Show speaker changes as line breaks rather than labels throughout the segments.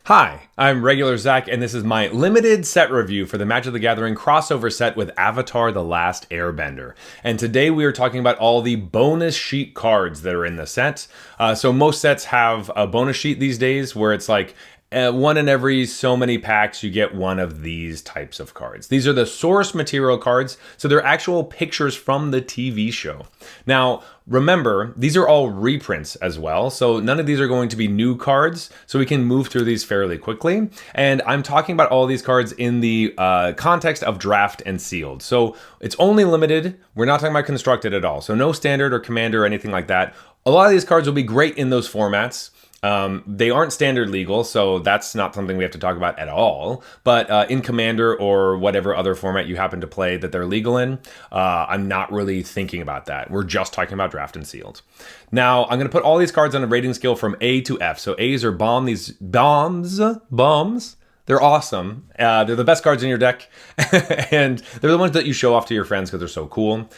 Hi, I'm Regular Zach, and this is my limited set review for the Magic the Gathering crossover set with Avatar: The Last Airbender. And today we are talking about all the bonus sheet cards that are in the set. So most sets have a bonus sheet these days where it's like one in every so many packs, you get one of these types of cards. These are the source material cards, so they're actual pictures from the TV show. Now, remember, these are all reprints as well, so none of these are going to be new cards, so we can move through these fairly quickly. And I'm talking about all these cards in the context of draft and sealed. So it's only limited. We're not talking about constructed at all, so no standard or commander or anything like that. A lot of these cards will be great in those formats. They aren't standard legal, so that's not something we have to talk about at all. But in Commander or whatever other format you happen to play that they're legal in, I'm not really thinking about that. We're just talking about draft and sealed. Now, I'm going to put all these cards on a rating scale from A to F. So A's are bomb, these bombs. They're awesome. They're the best cards in your deck, and they're the ones that you show off to your friends because they're so cool.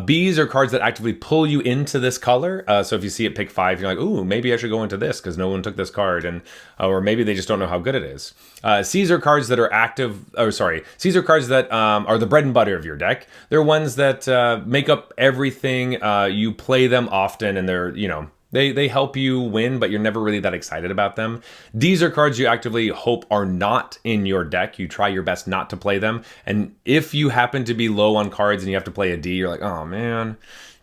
B's are cards that actively pull you into this color. So if you see it pick 5, you're like, ooh, maybe I should go into this because no one took this card, and or maybe they just don't know how good it is. C's are cards that are C's are cards that are the bread and butter of your deck. They're ones that make up everything. You play them often, and they're, They help you win, but you're never really that excited about them. These are cards you actively hope are not in your deck. You try your best not to play them. And if you happen to be low on cards and you have to play a D, you're like, oh man,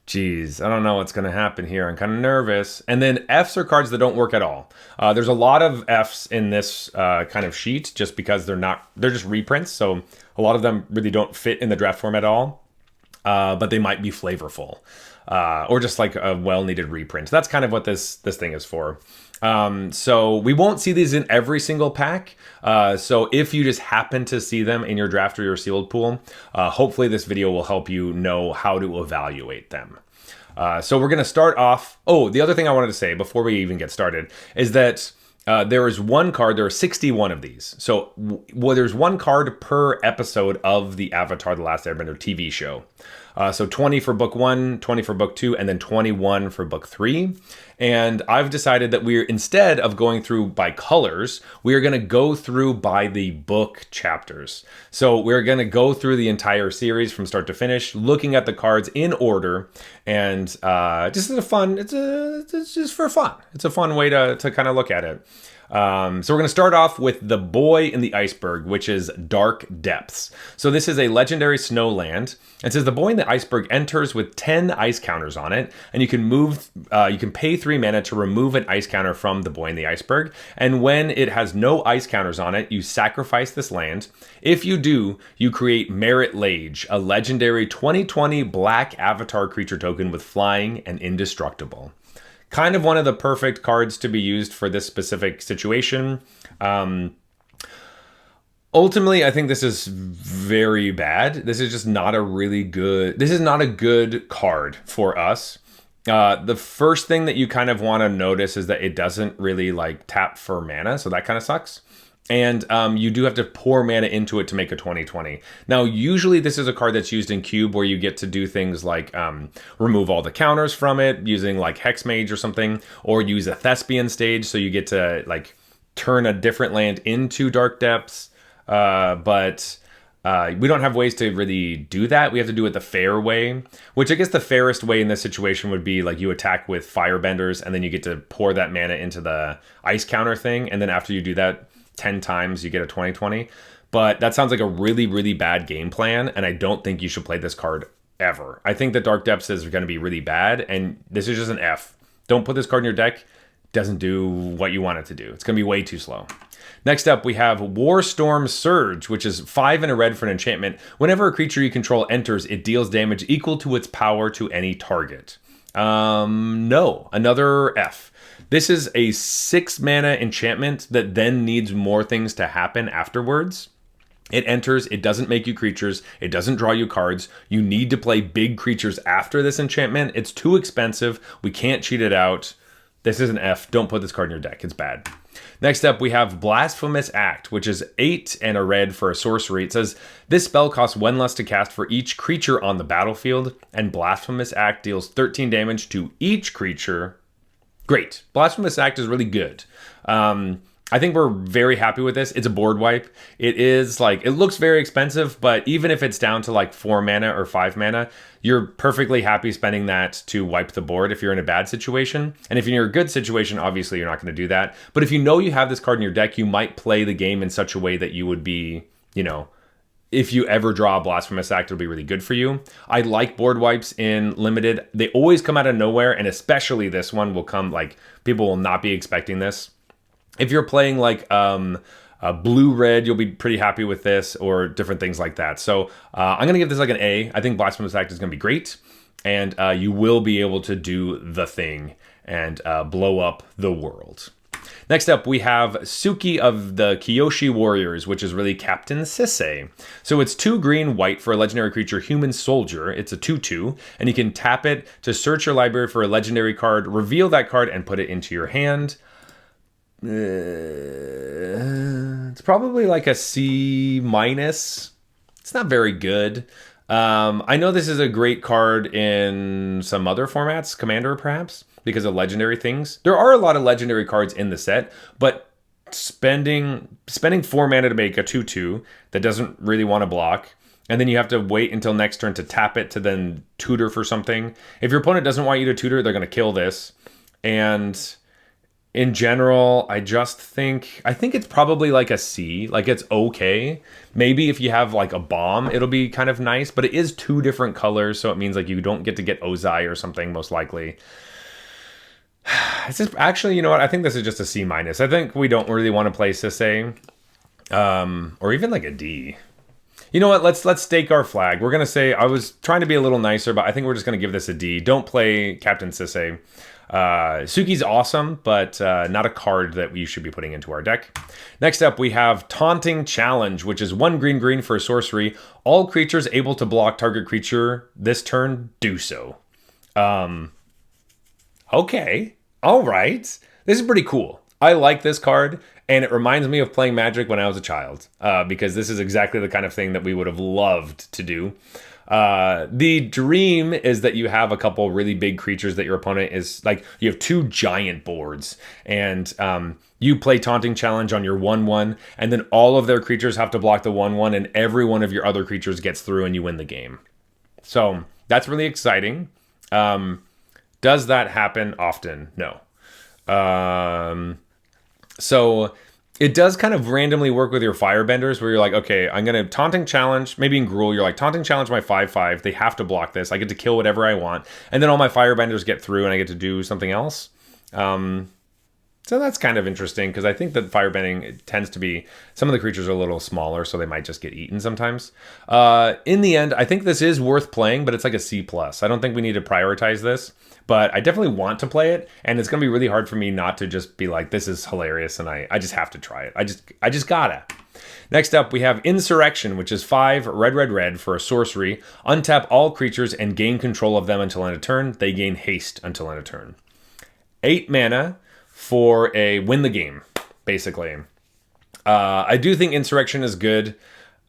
geez, I don't know what's going to happen here. I'm kind of nervous. And then Fs are cards that don't work at all. There's a lot of Fs in this kind of sheet just because they're just reprints. So a lot of them really don't fit in the draft form at all, but they might be flavorful. Or just like a well-needed reprint. That's kind of what this thing is for. So we won't see these in every single pack. So if you just happen to see them in your draft or your sealed pool, hopefully this video will help you know how to evaluate them. So we're going to start off. Oh, the other thing I wanted to say before we even get started is that there is one card. There are 61 of these. So there's one card per episode of the Avatar: The Last Airbender TV show. So 20 for book 1, 20 for book 2, and then 21 for book 3. And I've decided that instead of going through by colors, we are going to go through by the book chapters. So we're going to go through the entire series from start to finish, looking at the cards in order, and just as a fun, it's just for fun. It's a fun way to kind of look at it. So we're going to start off with the Boy in the Iceberg, which is Dark Depths. So this is a legendary snow land. It says the Boy in the Iceberg enters with 10 ice counters on it, and you can pay 3 mana to remove an ice counter from the Boy in the Iceberg. And when it has no ice counters on it, you sacrifice this land. If you do, you create Merit Lage, a legendary 2020 black avatar creature token with flying and indestructible. Kind of one of the perfect cards to be used for this specific situation. Ultimately, I think this is very bad. This is just not this is not a good card for us. The first thing that you kind of want to notice is that it doesn't really tap for mana, so that kind of sucks. And you do have to pour mana into it to make a 20/20. Now, usually this is a card that's used in Cube where you get to do things like remove all the counters from it using Hex Mage or something, or use a Thespian stage so you get to turn a different land into Dark Depths. But we don't have ways to really do that. We have to do it the fair way, which I guess the fairest way in this situation would be you attack with Firebenders and then you get to pour that mana into the ice counter thing. And then after you do that 10 times, you get a 20/20. But that sounds like a really, really bad game plan. And I don't think you should play this card ever. I think that Dark Depths is going to be really bad. And this is just an F. Don't put this card in your deck. It doesn't do what you want it to do. It's going to be way too slow. Next up, we have Warstorm Surge, which is 5 and a red for an enchantment. Whenever a creature you control enters, it deals damage equal to its power to any target. No, another F. This is a 6 mana enchantment that then needs more things to happen afterwards. It enters, it doesn't make you creatures, it doesn't draw you cards. You need to play big creatures after this enchantment. It's too expensive. We can't cheat it out. This is an F. Don't put this card in your deck. It's bad. Next up, we have Blasphemous Act, which is 8 and a red for a sorcery. It says, this spell costs 1 less to cast for each creature on the battlefield, and Blasphemous Act deals 13 damage to each creature. Great. Blasphemous Act is really good. I think we're very happy with this. It's a board wipe. It is like, it looks very expensive, but even if it's down to like 4 mana or 5 mana, you're perfectly happy spending that to wipe the board if you're in a bad situation. And if you're in a good situation, obviously you're not going to do that. But if you know you have this card in your deck, you might play the game in such a way that you would be, you know, if you ever draw a Blasphemous Act, it'll be really good for you. I like board wipes in Limited. They always come out of nowhere, and especially this one will come, like, people will not be expecting this. If you're playing like blue-red, you'll be pretty happy with this, or different things like that. So I'm going to give this like an A. I think Blasphemous Act is going to be great, and you will be able to do the thing and blow up the world. Next up, we have Suki of the Kyoshi Warriors, which is really Captain Sisei. So it's 2 green, white for a legendary creature, Human Soldier. It's a 2/2, and you can tap it to search your library for a legendary card, reveal that card, and put it into your hand. It's probably like a C-. It's not very good. I know this is a great card in some other formats, Commander perhaps, because of legendary things. There are a lot of legendary cards in the set, but spending 4 mana to make a 2/2 that doesn't really want to block, and then you have to wait until next turn to tap it to then tutor for something. If your opponent doesn't want you to tutor, they're going to kill this. And in general, I think it's probably like a C. Like, it's okay. Maybe if you have like a bomb, it'll be kind of nice, but it is 2 different colors, so it means like you don't get to get Ozai or something, most likely. It's just, actually, you know what? I think this is just a C-. I think we don't really want to play Sisei, or even like a D. You know what? Let's stake our flag. We're gonna say, I was trying to be a little nicer, but I think we're just gonna give this a D. Don't play Captain Sisei. Suki's awesome, but not a card that we should be putting into our deck. Next up, we have Taunting Challenge, which is 1 green for a sorcery. All creatures able to block target creature this turn do so. Okay, all right. This is pretty cool. I like this card, and it reminds me of playing Magic when I was a child, because this is exactly the kind of thing that we would have loved to do. The dream is that you have a couple really big creatures that your opponent is like, you have 2 giant boards, and you play Taunting Challenge on your 1/1, and then all of their creatures have to block the 1/1, and every one of your other creatures gets through and you win the game. So that's really exciting. Does that happen often? No. So it does kind of randomly work with your Firebenders, where you're like, okay, I'm going to Taunting Challenge. Maybe in Gruul, you're like, Taunting Challenge my 5/5. They have to block this. I get to kill whatever I want. And then all my Firebenders get through and I get to do something else. So that's kind of interesting, because I think that firebending tends to be, some of the creatures are a little smaller, so they might just get eaten sometimes. In the end, I think this is worth playing, but it's like a C+. I don't think we need to prioritize this, but I definitely want to play it, and it's going to be really hard for me not to just be like, this is hilarious, and I just have to try it. I just gotta. Next up, we have Insurrection, which is 5 red for a sorcery. Untap all creatures and gain control of them until end of turn. They gain haste until end of turn. 8 mana for a win the game, basically. I do think Insurrection is good.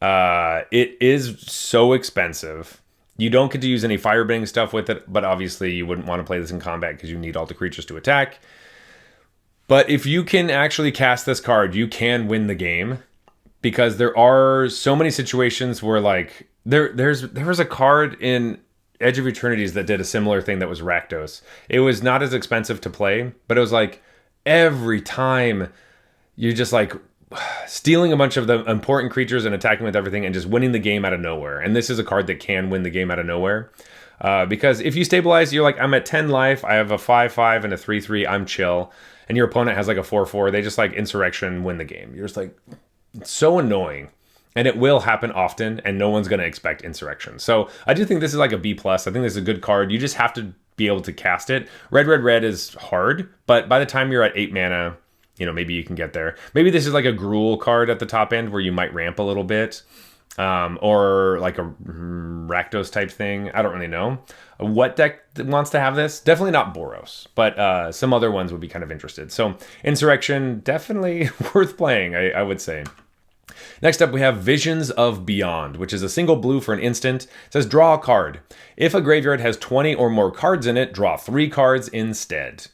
It is so expensive. You don't get to use any firebending stuff with it, but obviously you wouldn't want to play this in combat because you need all the creatures to attack. But if you can actually cast this card, you can win the game, because there are so many situations where, like, there was a card in Edge of Eternities that did a similar thing that was Rakdos. It was not as expensive to play, but it was like every time you're just like stealing a bunch of the important creatures and attacking with everything and just winning the game out of nowhere. And this is a card that can win the game out of nowhere. Because if you stabilize, you're like, I'm at 10 life, I have a 5/5 and a 3/3, I'm chill. And your opponent has like a 4/4, they just like Insurrection, win the game. You're just like, it's so annoying. And it will happen often, and no one's going to expect Insurrection. So I do think this is like a B+. I think this is a good card. You just have to be able to cast it. Red is hard, but by the time you're at 8 mana, you know, maybe you can get there. Maybe this is like a Gruul card at the top end where you might ramp a little bit, or like a Rakdos type thing. I don't really know. What deck wants to have this? Definitely not Boros, but some other ones would be kind of interested. So Insurrection, definitely worth playing, I would say. Next up, we have Visions of Beyond, which is a single blue for an instant. It says, draw a card. If a graveyard has 20 or more cards in it, draw 3 cards instead.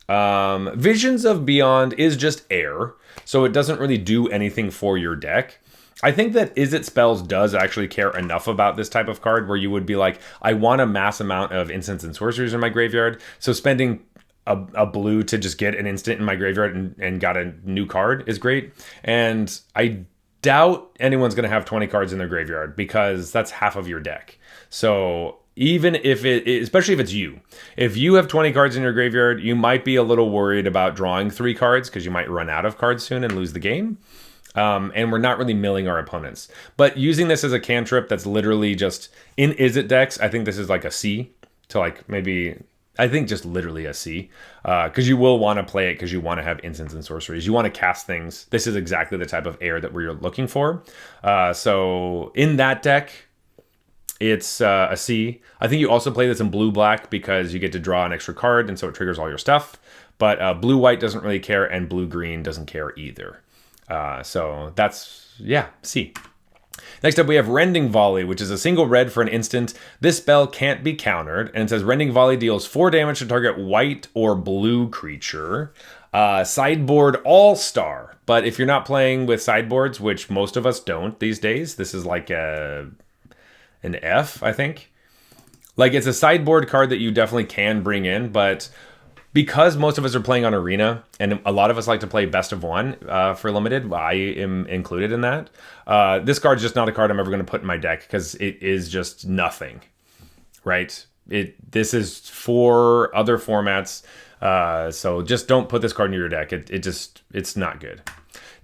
Visions of Beyond is just air, so it doesn't really do anything for your deck. I think that Is It Spells does actually care enough about this type of card where you would be like, I want a mass amount of instants and sorceries in my graveyard, so spending a blue to just get an instant in my graveyard and got a new card is great. And I doubt anyone's going to have 20 cards in their graveyard because that's half of your deck. So even if especially if it's you, if you have 20 cards in your graveyard, you might be a little worried about drawing 3 cards because you might run out of cards soon and lose the game. And we're not really milling our opponents. But using this as a cantrip that's literally just in Is It decks, I think this is like a C to like maybe, I think just literally a C. Because you will want to play it because you want to have instants and sorceries. You want to cast things. This is exactly the type of air that we're looking for. So in that deck, it's a C. I think you also play this in blue-black because you get to draw an extra card and so it triggers all your stuff. But blue-white doesn't really care and blue-green doesn't care either. So that's, yeah, C. Next up, we have Rending Volley, which is a single red for an instant. This spell can't be countered, and it says Rending Volley deals 4 damage to target white or blue creature. Sideboard All-Star, but if you're not playing with sideboards, which most of us don't these days, this is like an F, I think. Like, it's a sideboard card that you definitely can bring in, but because most of us are playing on Arena, and a lot of us like to play best of one for Limited, I am included in that. This card's just not a card I'm ever going to put in my deck because it is just nothing, right? This is for other formats, so just don't put this card in your deck. It's not good.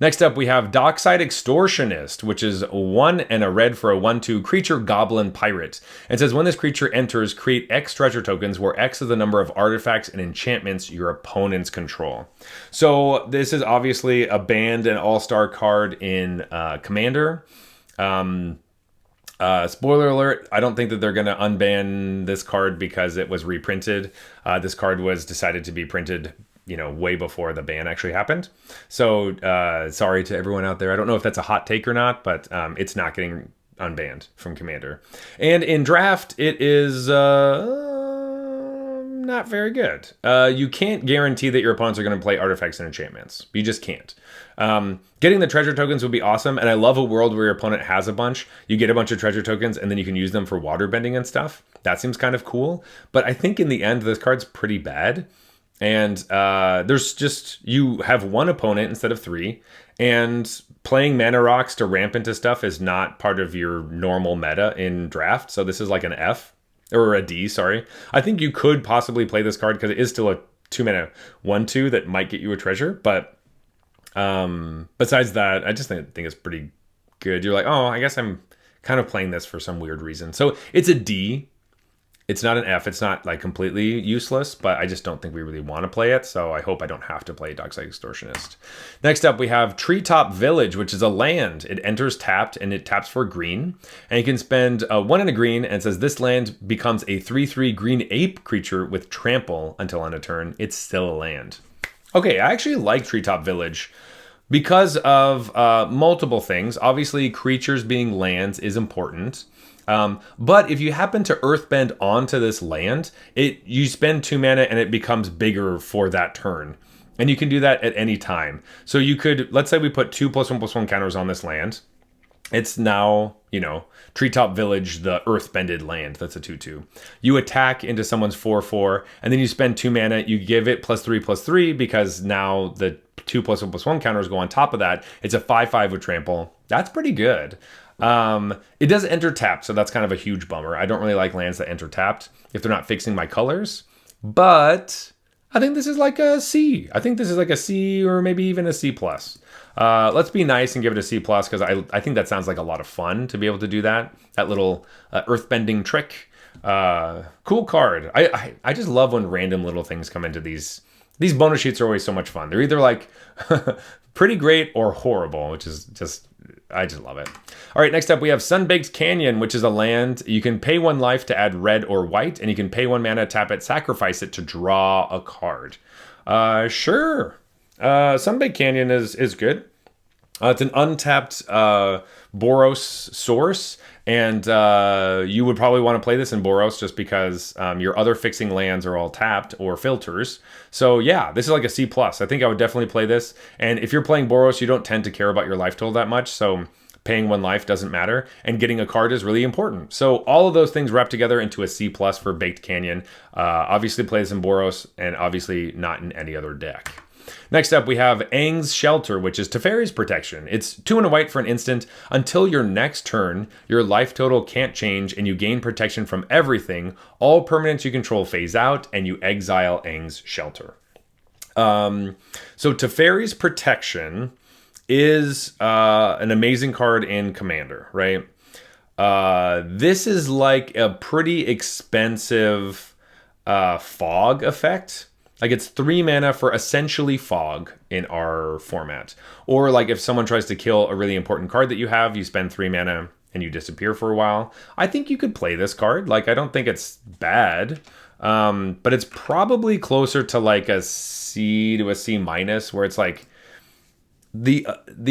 Next up, we have Dockside Extortionist, which is 1 and a red for a 1/2 creature goblin pirate. It says when this creature enters, create X treasure tokens, where X is the number of artifacts and enchantments your opponents control. So this is obviously a banned and all-star card in Commander. Spoiler alert, I don't think that they're going to unban this card because it was reprinted. This card was decided to be printed way before the ban actually happened. So sorry to everyone out there. I don't know if that's a hot take or not, but it's not getting unbanned from Commander. And in Draft, it is not very good. You can't guarantee that your opponents are going to play artifacts and enchantments. You just can't. Getting the treasure tokens would be awesome, and I love a world where your opponent has a bunch. You get a bunch of treasure tokens, and then you can use them for water bending and stuff. That seems kind of cool. But I think in the end, this card's pretty bad. And there's just, you have one opponent instead of 3, and playing mana rocks to ramp into stuff is not part of your normal meta in Draft. So this is like an F, or a D, sorry. I think you could possibly play this card because it is still a 2-mana 1/2 that might get you a treasure. But besides that, I just think it's pretty good. You're like, oh, I guess I'm kind of playing this for some weird reason. So it's a D. It's not an F. It's not like completely useless, but I just don't think we really want to play it. So I hope I don't have to play Dockside Extortionist. Next up, we have Treetop Village, which is a land. It enters tapped, and it taps for green. And you can spend 1 and a green, and it says this land becomes a 3/3 green ape creature with trample until end of turn. It's still a land. Okay, I actually like Treetop Village because of multiple things. Obviously, creatures being lands is important. But if you happen to earthbend onto this land, you spend 2 mana and it becomes bigger for that turn. And you can do that at any time. So you could, let's say we put 2+1/+1 counters on this land. It's now, Treetop Village, the earthbended land. That's a 2/2. You attack into someone's 4/4, and then you spend 2 mana. You give it +3/+3 because now the 2+1/+1 counters go on top of that. It's a 5/5 with trample. That's pretty good. It does enter tapped, so that's kind of a huge bummer. I don't really like lands that enter tapped if they're not fixing my colors, but I think this is like a C. I think this is like a C or maybe even a C+. Let's be nice and give it a C+, because I think that sounds like a lot of fun to be able to do that little earthbending trick. Cool card. I just love when random little things come into these. These bonus sheets are always so much fun. They're either like pretty great or horrible, which is just, I just love it. All right, next up we have Sunbaked Canyon, which is a land. You can pay 1 life to add red or white, and you can pay 1 mana, tap it, sacrifice it to draw a card. Sure. Sunbaked Canyon is good. It's an untapped Boros source And you would probably want to play this in Boros just because your other fixing lands are all tapped or filters. So yeah, this is like a C+. I think I would definitely play this. And if you're playing Boros, you don't tend to care about your life total that much. So paying 1 life doesn't matter, and getting a card is really important. So all of those things wrap together into a C+ for Baked Canyon. Obviously play this in Boros, and obviously not in any other deck. Next up, we have Aang's Shelter, which is Teferi's Protection. It's 2 and a white for an instant. Until your next turn, your life total can't change, and you gain protection from everything. All permanents you control phase out, and you exile Aang's Shelter. So Teferi's Protection is an amazing card in Commander, right? This is like a pretty expensive fog effect. Like it's 3 mana for essentially fog in our format. Or like if someone tries to kill a really important card that you have, you spend 3 mana and you disappear for a while. I think you could play this card. Like I don't think it's bad. But it's probably closer to like a C to a C minus, where it's like the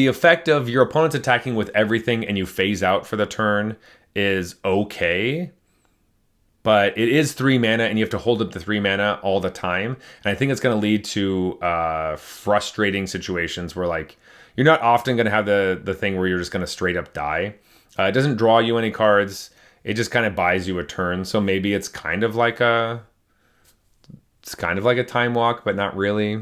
effect of your opponent's attacking with everything and you phase out for the turn is okay, but it is 3 mana and you have to hold up the 3 mana all the time. And I think it's going to lead to frustrating situations where like you're not often going to have the thing where you're just going to straight up die. It doesn't draw you any cards. It just kind of buys you a turn. So maybe it's kind of like a time walk, but not really.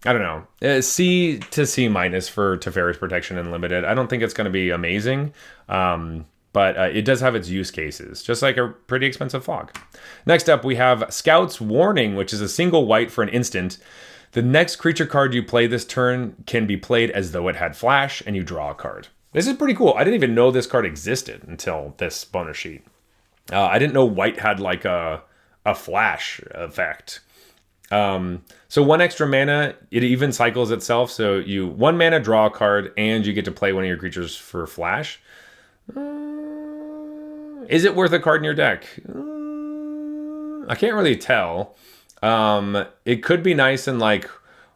I don't know. C to C minus for Teferi's Protection Unlimited. I don't think it's going to be amazing, but it does have its use cases, just like a pretty expensive fog. Next up, we have Scout's Warning, which is a single white for an instant. The next creature card you play this turn can be played as though it had flash, and you draw a card. This is pretty cool. I didn't even know this card existed until this bonus sheet. I didn't know white had like a flash effect. So 1 extra mana, it even cycles itself. So you 1 mana draw a card and you get to play one of your creatures for flash. Is it worth a card in your deck? I can't really tell. It could be nice in like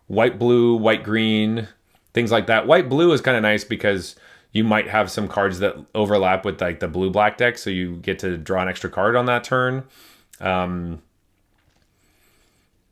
white, blue, white, green, things like that. White, blue is kind of nice because you might have some cards that overlap with like the blue, black deck. So you get to draw an extra card on that turn.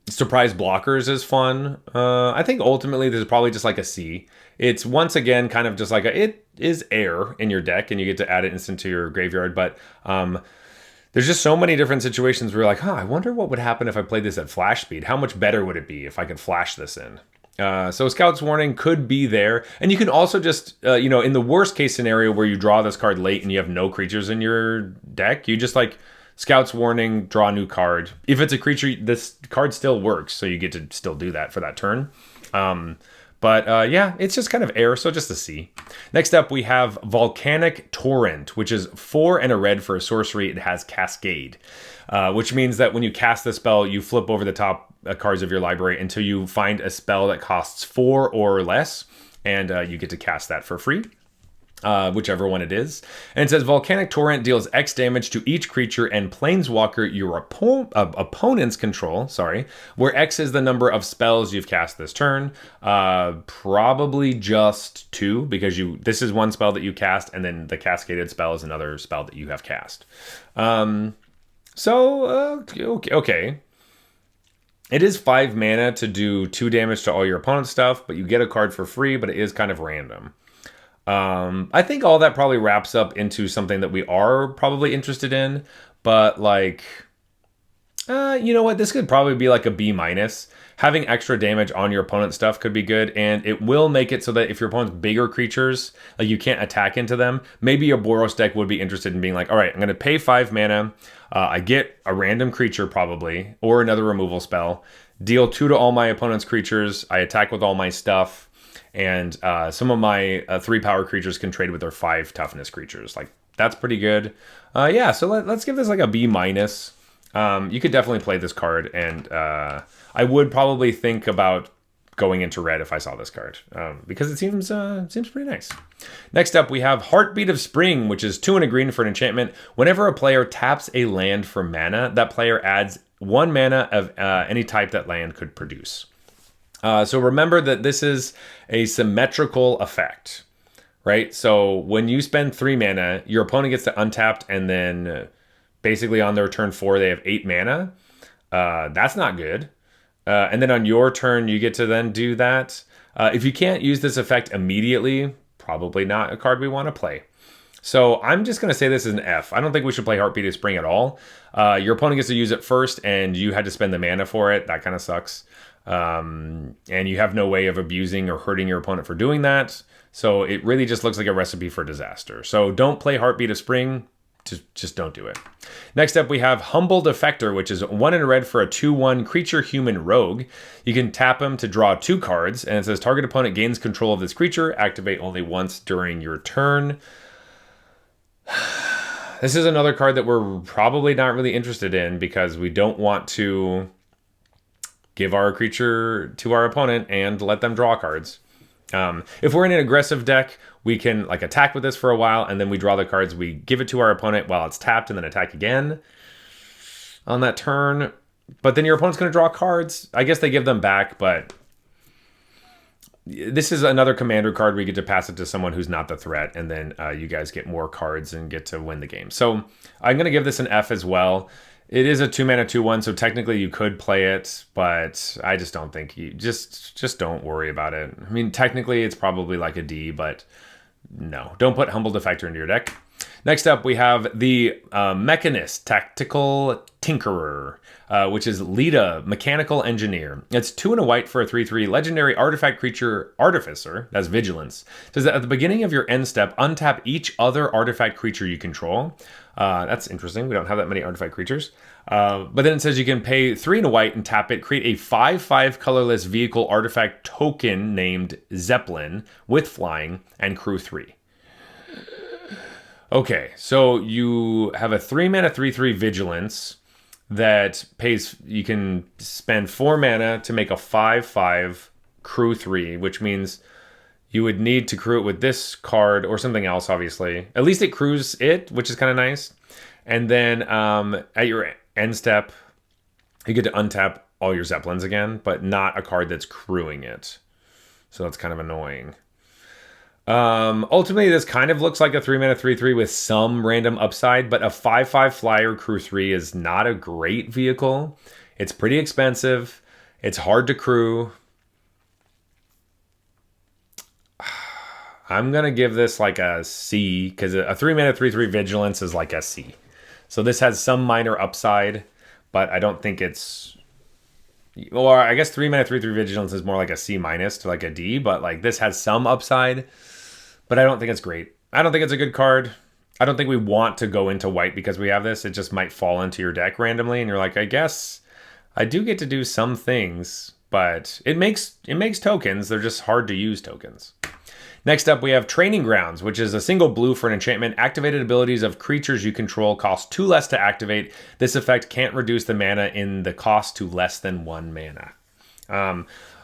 Surprise blockers is fun. I think ultimately there's probably just like a C. It's once again kind of just like it is air in your deck and you get to add it instant to your graveyard. But there's just so many different situations where you're like, I wonder what would happen if I played this at flash speed. How much better would it be if I could flash this in? So Scout's Warning could be there. And you can also just, in the worst case scenario where you draw this card late and you have no creatures in your deck, you just like Scout's Warning, draw a new card. If it's a creature, this card still works, so you get to still do that for that turn. Yeah, it's just kind of air, so just a C. Next up, we have Volcanic Torrent, which is 4 and a red for a sorcery. It has Cascade, which means that when you cast the spell, you flip over the top cards of your library until you find a spell that costs 4 or less, and you get to cast that for free. Whichever one it is. And it says Volcanic Torrent deals X damage to each creature and planeswalker your opponent's control, where X is the number of spells you've cast this turn. Probably just 2, because this is one spell that you cast, and then the cascaded spell is another spell that you have cast. Okay. It is 5 mana to do 2 damage to all your opponent's stuff, but you get a card for free, but it is kind of random. I think all that probably wraps up into something that we are probably interested in, but like, you know what? This could probably be like a B minus. Having extra damage on your opponent's stuff could be good, and it will make it so that if your opponent's bigger creatures, like you can't attack into them, maybe your Boros deck would be interested in being like, all right, I'm going to pay 5 mana. I get a random creature probably, or another removal spell, deal 2 to all my opponent's creatures. I attack with all my stuff. And some of my 3 power creatures can trade with their 5 toughness creatures. Like, that's pretty good. So let's give this like a B minus. You could definitely play this card, and I would probably think about going into red if I saw this card, because it seems pretty nice. Next up, we have Heartbeat of Spring, which is 2 and a green for an enchantment. Whenever a player taps a land for mana, that player adds 1 mana of any type that land could produce. So remember that this is a symmetrical effect. right? So when you spend 3 mana, your opponent gets to untap, and then basically on their turn 4, they have 8 mana. That's not good. And then on your turn, you get to then do that. If you can't use this effect immediately, probably not a card we want to play. So I'm just going to say this is an F. I don't think we should play Heartbeat of Spring at all. Your opponent gets to use it first, and you had to spend the mana for it. That kind of sucks. And you have no way of abusing or hurting your opponent for doing that. So it really just looks like a recipe for disaster. So don't play Heartbeat of Spring. Just don't do it. Next up, we have Humble Defector, which is 1 in red for a 2/1 creature human rogue. You can tap him to draw 2 cards, and it says target opponent gains control of this creature. Activate only once during your turn. This is another card that we're probably not really interested in because we don't want to give our creature to our opponent and let them draw cards. If we're in an aggressive deck, we can like attack with this for a while, and then we draw the cards. We give it to our opponent while it's tapped, and then attack again on that turn. But then your opponent's going to draw cards. I guess they give them back, but this is another commander card where you get to pass it to someone who's not the threat, and then you guys get more cards and get to win the game. So I'm going to give this an F as well. It is a 2-mana 2/1, so technically you could play it, but I just don't think you just don't worry about it. I mean, technically it's probably like a D, but no, don't put Humble Defector into your deck. Next up, we have the Mechanist, Tactical Tinkerer, which is Lita, Mechanical Engineer. It's 2 and a white for a 3/3 legendary artifact creature Artificer. That's Vigilance. It says that at the beginning of your end step, untap each other artifact creature you control. That's interesting. We don't have that many artifact creatures. But then it says you can pay 3 and a white and tap it, create a 5/5 colorless vehicle artifact token named Zeppelin with flying and crew 3. Okay, so you have a 3-mana 3/3 Vigilance that pays, you can spend 4 mana to make a 5/5 crew 3, which means you would need to crew it with this card or something else, obviously. At least it crews it, which is kind of nice. And then at your end step, you get to untap all your Zeppelins again, but not a card that's crewing it. So that's kind of annoying. Ultimately, this kind of looks like a 3-mana 3/3 with some random upside, but a 5/5 flyer crew 3 is not a great vehicle. It's pretty expensive. It's hard to crew. I'm going to give this like a C, because a 3-mana 3/3 Vigilance is like a C. So this has some minor upside, but I don't think it's... Or I guess 3-mana 3/3 Vigilance is more like a C- to like a D, but like this has some upside, but I don't think it's great. I don't think it's a good card. I don't think we want to go into white because we have this. It just might fall into your deck randomly, and you're like, I guess I do get to do some things, but it makes tokens. They're just hard to use tokens. Next up, we have Training Grounds, which is a single blue for an enchantment. Activated abilities of creatures you control cost 2 less to activate. This effect can't reduce the mana in the cost to less than 1 mana.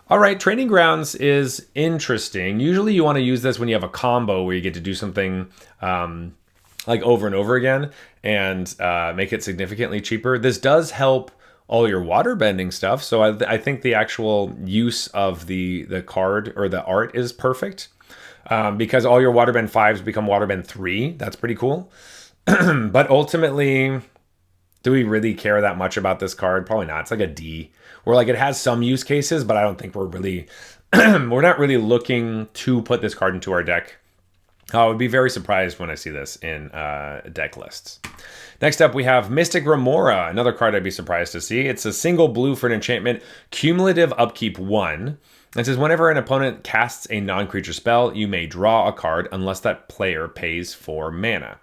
All right, Training Grounds is interesting. Usually you want to use this when you have a combo where you get to do something like over and over again and make it significantly cheaper. This does help all your waterbending stuff, so I think the actual use of the card or the art is perfect. Because all your Waterbend 5s become Waterbend 3. That's pretty cool. But ultimately, do we really care that much about this card? Probably not. It's like a D. Where like it has some use cases, but I don't think we're really... we're not really looking to put this card into our deck. I would be very surprised when I see this in deck lists. Next up, we have Mystic Remora, another card I'd be surprised to see. It's a single blue for an enchantment, cumulative upkeep 1. It says, whenever an opponent casts a non-creature spell, you may draw a card unless that player pays 4 mana.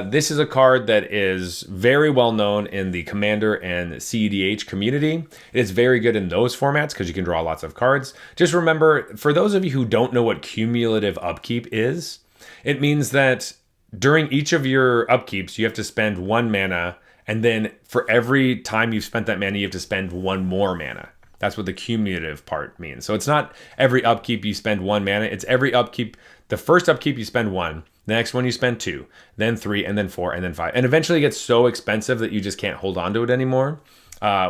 This is a card that is very well known in the Commander and CEDH community. It is very good in those formats because you can draw lots of cards. Just remember, for those of you who don't know what cumulative upkeep is, it means that during each of your upkeeps, you have to spend 1 mana, and then for every time you've spent that mana, you have to spend 1 more mana. That's what the cumulative part means. So it's not every upkeep you spend 1 mana. It's every upkeep. The first upkeep you spend 1. The next one you spend 2. Then 3, and then 4, and then 5. And eventually it gets so expensive that you just can't hold on to it anymore.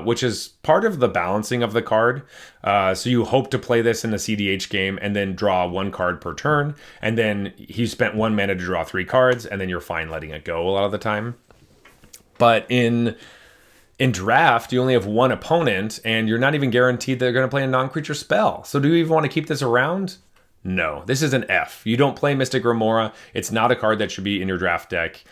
which is part of the balancing of the card. So you hope to play this in a CDH game and then draw 1 card per turn, and then he spent 1 mana to draw 3 cards, and then you're fine letting it go a lot of the time. But in draft, you only have 1 opponent, and you're not even guaranteed they're going to play a non-creature spell. So do you even want to keep this around? No, this is an F. You don't play Mystic Remora. It's not a card that should be in your draft deck.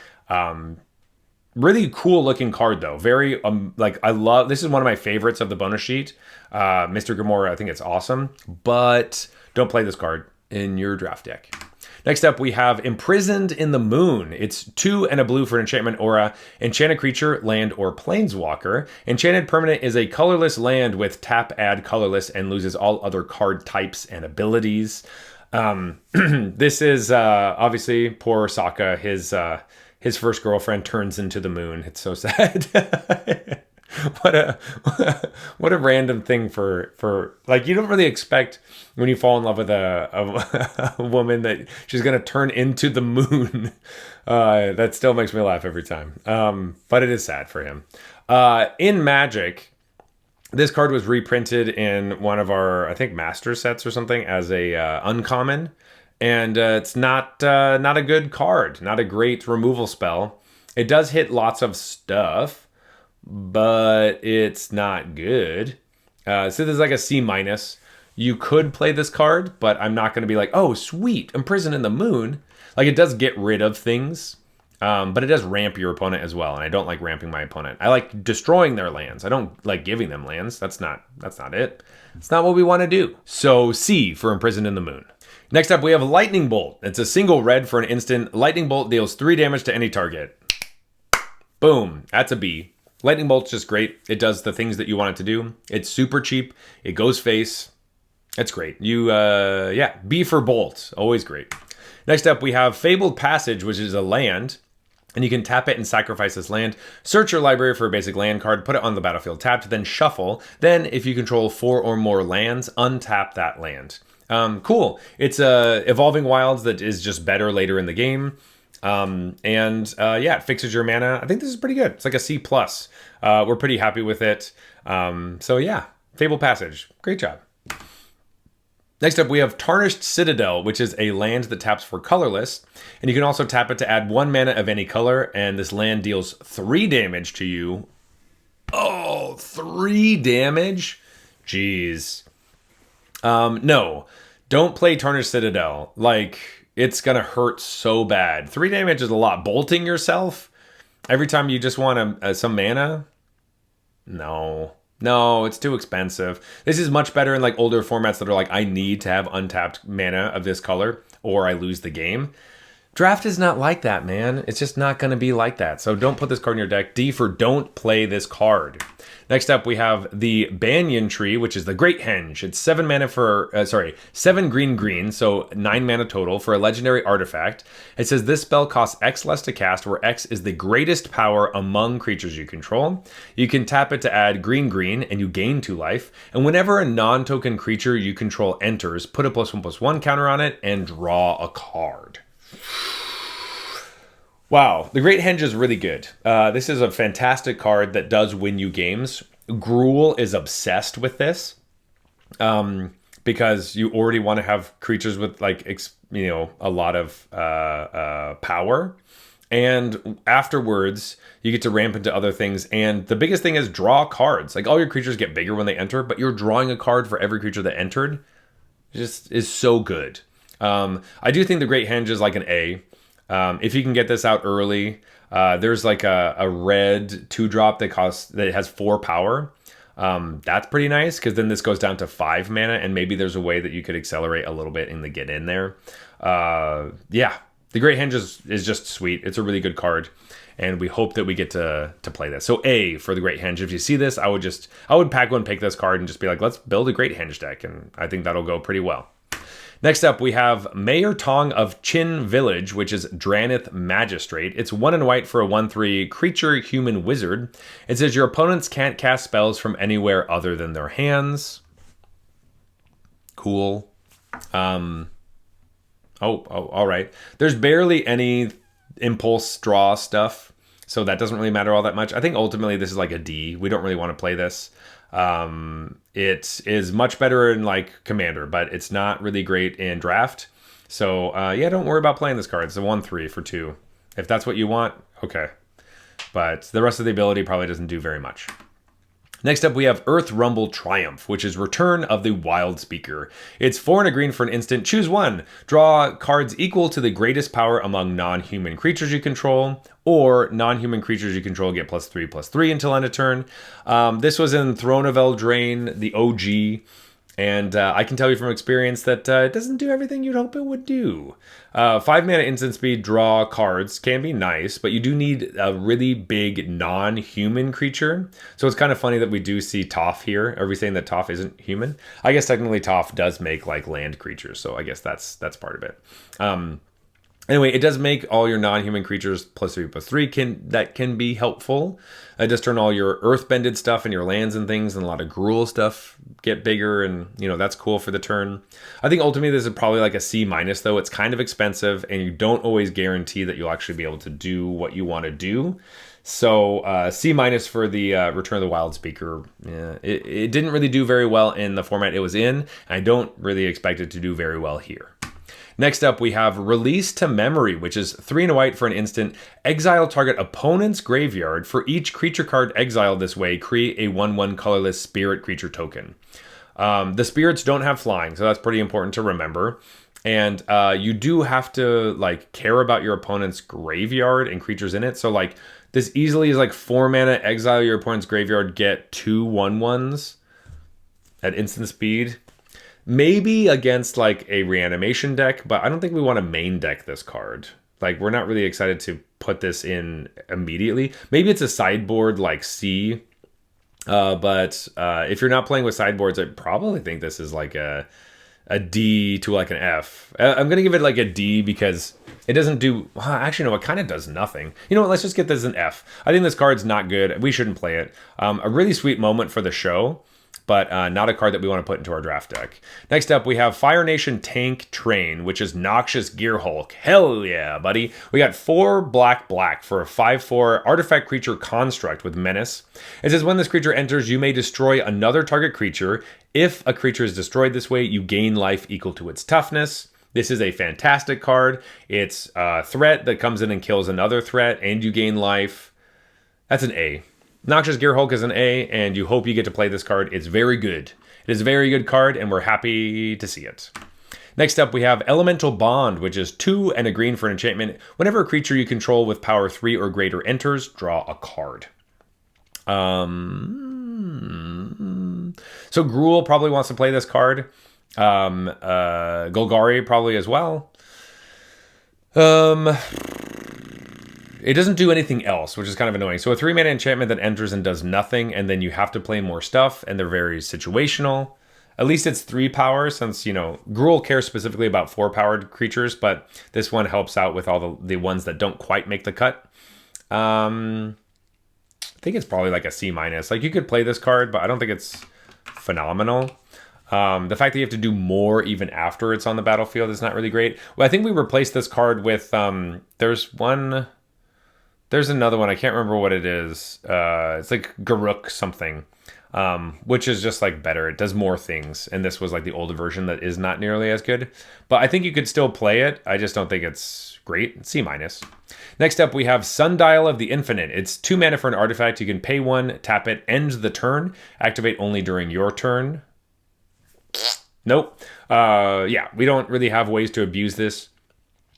Really cool looking card though. Very I love, this is one of my favorites of the bonus sheet. Mystic Remora, I think it's awesome, but don't play this card in your draft deck. Next up, we have Imprisoned in the Moon. It's 2 and a blue for an enchantment aura. Enchanted creature, land, or planeswalker. Enchanted permanent is a colorless land with tap, add colorless, and loses all other card types and abilities. This is obviously poor Sokka. His first girlfriend turns into the moon. It's so sad. What a random thing for like, you don't really expect when you fall in love with a woman that she's gonna turn into the moon. That still makes me laugh every time. But it is sad for him. In Magic, this card was reprinted in one of our, I think, master sets or something as a uncommon, and it's not a good card, not a great removal spell. It does hit lots of stuff, but it's not good. So this is like a C-. You could play this card, but I'm not going to be like, oh, sweet, Imprison in the Moon. Like, it does get rid of things, but it does ramp your opponent as well, and I don't like ramping my opponent. I like destroying their lands. I don't like giving them lands. That's not it. It's not what we want to do. So C for Imprisoned in the Moon. Next up, we have Lightning Bolt. It's a single red for an instant. Lightning Bolt deals 3 damage to any target. Boom. That's a B. Lightning Bolt's just great. It does the things that you want it to do. It's super cheap. It goes face. It's great. B for Bolt. Always great. Next up, we have Fabled Passage, which is a land. And you can tap it and sacrifice this land. Search your library for a basic land card, put it on the battlefield tapped, then shuffle. Then, if you control 4 or more lands, untap that land. Cool. It's Evolving Wilds that is just better later in the game. It fixes your mana. I think this is pretty good. It's like a C+. We're pretty happy with it. Fable Passage. Great job. Next up, we have Tarnished Citadel, which is a land that taps for colorless. And you can also tap it to add 1 mana of any color. And this land deals 3 damage to you. Oh, 3 damage? Jeez. No, don't play Tarnished Citadel. Like, it's going to hurt so bad. 3 damage is a lot. Bolting yourself every time you just want some mana? No, it's too expensive. This is much better in like older formats that are like, I need to have untapped mana of this color or I lose the game. Draft is not like that, man. It's just not going to be like that. So don't put this card in your deck. D for don't play this card. Next up, we have the Banyan Tree, which is the Great Henge. It's 7 mana for, 7 green, so 9 mana total for a legendary artifact. It says this spell costs X less to cast, where X is the greatest power among creatures you control. You can tap it to add green, and you gain 2 life. And whenever a non-token creature you control enters, put a +1/+1 counter on it and draw a card. Wow, the Great Henge is really good. This is a fantastic card that does win you games. Gruul is obsessed with this because you already want to have creatures with a lot of power. And afterwards, you get to ramp into other things. And the biggest thing is draw cards. Like, all your creatures get bigger when they enter, but you're drawing a card for every creature that entered. It just is so good. I do think the Great Henge is like an A. If you can get this out early, there's like a red 2-drop that has 4 power. That's pretty nice, because then this goes down to 5 mana, and maybe there's a way that you could accelerate a little bit and get in there. The Great Henge is just sweet. It's a really good card, and we hope that we get to play this. So A for the Great Henge. If you see this, I would pack one, pick this card, and just be like, let's build a Great Henge deck, and I think that'll go pretty well. Next up, we have Mayor Tong of Chin Village, which is Dranith Magistrate. It's 1 and white for a 1/3 creature human wizard. It says your opponents can't cast spells from anywhere other than their hands. Cool. All right. There's barely any impulse draw stuff. so that doesn't really matter all that much. I think ultimately this is like a D. We don't really want to play this. It is much better in like Commander, but it's not really great in Draft. So yeah, don't worry about playing this card. It's a 1/3 for 2. If that's what you want, okay. But the rest of the ability probably doesn't do very much. Next up, we have Earth Rumble Triumph, which is Return of the Wild Speaker. It's 4 and a green for an instant. Choose one. Draw cards equal to the greatest power among non-human creatures you control, or non-human creatures you control get +3/+3 until end of turn. This was in Throne of Eldraine, the OG. And I can tell you from experience that it doesn't do everything you'd hope it would do. 5 mana instant speed draw cards can be nice, but you do need a really big non-human creature. So it's kind of funny that we do see Toph here. Are we saying that Toph isn't human? I guess technically Toph does make like land creatures, so I guess that's part of it. Anyway, it does make all your non-human creatures +3/+3. That can be helpful. It does turn all your earth-bended stuff and your lands and things and a lot of Gruul stuff get bigger, and you know that's cool for the turn. I think ultimately this is probably like a C- though. It's kind of expensive, and you don't always guarantee that you'll actually be able to do what you want to do. So C- for the Return of the Wild Speaker. Yeah, it didn't really do very well in the format it was in, and I don't really expect it to do very well here. Next up, we have Release to Memory, which is 3 and a white for an instant. Exile target opponent's graveyard. For each creature card exiled this way, create a 1/1 colorless spirit creature token. The spirits don't have flying, so that's pretty important to remember. And you do have to like care about your opponent's graveyard and creatures in it. So like this easily is like 4 mana, exile your opponent's graveyard, get 2 1/1s at instant speed. Maybe against like a reanimation deck, but I don't think we want to main deck this card. Like we're not really excited to put this in immediately. Maybe it's a sideboard like C, but if you're not playing with sideboards, I probably think this is like a D to like an F. I'm gonna give it like a D because it doesn't do. Well, actually, no, it kind of does nothing. You know what? Let's just get this an F. I think this card's not good. We shouldn't play it. A really sweet moment for the show, but not a card that we want to put into our draft deck. Next up, we have Fire Nation Tank Train, which is Noxious Gearhulk. Hell yeah, buddy. We got 4 black for a 5/4 artifact creature construct with Menace. It says when this creature enters, you may destroy another target creature. If a creature is destroyed this way, you gain life equal to its toughness. This is a fantastic card. It's a threat that comes in and kills another threat, and you gain life. That's an A. Noxious Gearhulk is an A, and you hope you get to play this card. It's very good. It is a very good card, and we're happy to see it. Next up, we have Elemental Bond, which is 2 and a green for an enchantment. Whenever a creature you control with power 3 or greater enters, draw a card. So Gruul probably wants to play this card. Golgari probably as well. It doesn't do anything else, which is kind of annoying. So a 3 mana enchantment that enters and does nothing, and then you have to play more stuff, and they're very situational. At least it's 3 power, since, you know, Gruul cares specifically about 4-powered creatures, but this one helps out with all the ones that don't quite make the cut. I think it's probably like a C-. Like, you could play this card, but I don't think it's phenomenal. The fact that you have to do more even after it's on the battlefield is not really great. Well, I think we replaced this card with, there's another one. I can't remember what it is. It's like Garruk something, which is just like better. It does more things. And this was like the older version that is not nearly as good. But I think you could still play it. I just don't think it's great. C-. Next up, we have Sundial of the Infinite. It's 2 mana for an artifact. You can pay 1, tap it, end the turn, activate only during your turn. Nope. Yeah, we don't really have ways to abuse this.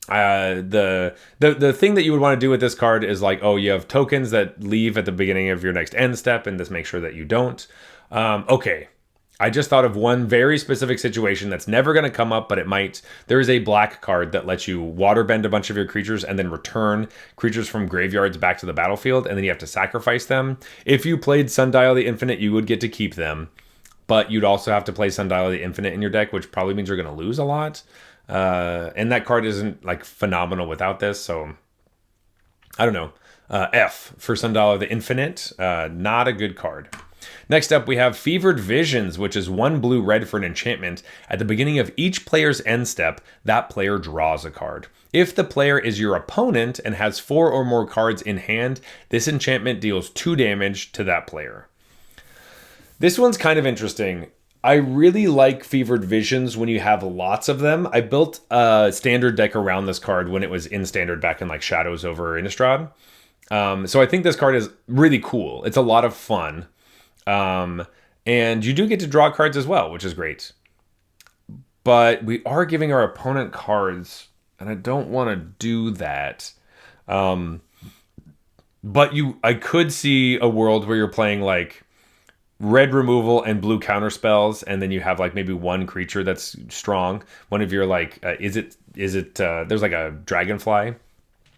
The thing that you would want to do with this card is like, oh, you have tokens that leave at the beginning of your next end step, and this makes sure that you don't. Okay. I just thought of one very specific situation that's never going to come up, but it might. There is a black card that lets you waterbend a bunch of your creatures and then return creatures from graveyards back to the battlefield, and then you have to sacrifice them. If you played Sundial the Infinite, you would get to keep them, but you'd also have to play Sundial the Infinite in your deck, which probably means you're going to lose a lot. And that card isn't like phenomenal without this, so I don't know. F for Sundial the Infinite, not a good card. Next up, we have Fevered Visions, which is 1 blue-red for an enchantment. At the beginning of each player's end step, that player draws a card. If the player is your opponent and has 4 or more cards in hand, this enchantment deals 2 damage to that player. This one's kind of interesting. I really like Fevered Visions when you have lots of them. I built a standard deck around this card when it was in standard back in like Shadows over Innistrad. So I think this card is really cool. It's a lot of fun. And you do get to draw cards as well, which is great. But we are giving our opponent cards, and I don't want to do that. But I could see a world where you're playing like red removal and blue counter spells, and then you have like maybe one creature that's strong. One of your like, there's like a dragonfly.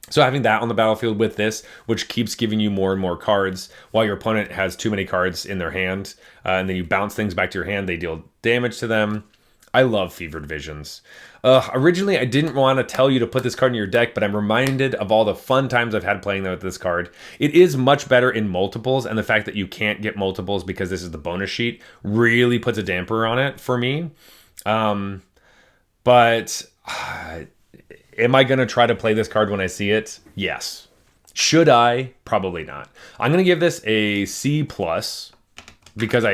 So having that on the battlefield with this, which keeps giving you more and more cards, while your opponent has too many cards in their hand, and then you bounce things back to your hand, they deal damage to them. I love Fevered Visions. Originally, I didn't want to tell you to put this card in your deck, but I'm reminded of all the fun times I've had playing with this card. It is much better in multiples, and the fact that you can't get multiples because this is the bonus sheet really puts a damper on it for me. But am I going to try to play this card when I see it? Yes. Should I? Probably not. I'm going to give this a C+, because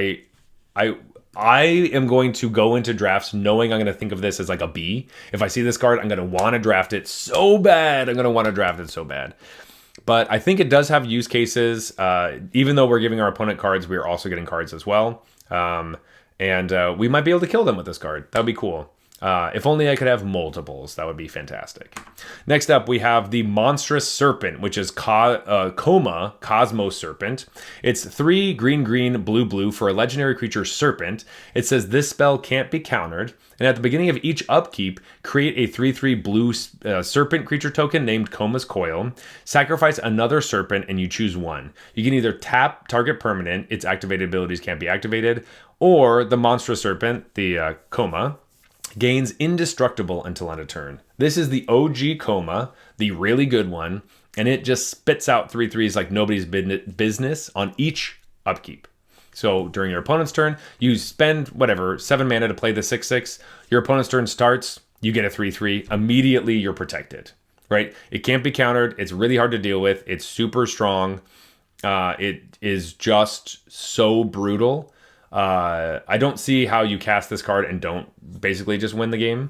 I am going to go into drafts knowing I'm going to think of this as like a B. If I see this card, I'm going to want to draft it so bad. But I think it does have use cases. Even though we're giving our opponent cards, we're also getting cards as well. And we might be able to kill them with this card. That would be cool. If only I could have multiples, that would be fantastic. Next up, we have the Monstrous Serpent, which is Coma, Cosmos Serpent. It's 3 green, blue for a legendary creature Serpent. It says this spell can't be countered, and at the beginning of each upkeep, create a 3/3 blue Serpent creature token named Coma's Coil. Sacrifice another Serpent, and you choose one. You can either tap target permanent, its activated abilities can't be activated, or the Monstrous Serpent, the Coma, gains indestructible until end of turn. This is the OG Coma, the really good one, and it just spits out 3/3s like nobody's business on each upkeep. So during your opponent's turn, you spend 7 mana to play the 6/6. Your opponent's turn starts, you get a 3/3. Immediately you're protected, right? It can't be countered. It's really hard to deal with. It's super strong. It is just so brutal. I don't see how you cast this card and don't basically just win the game.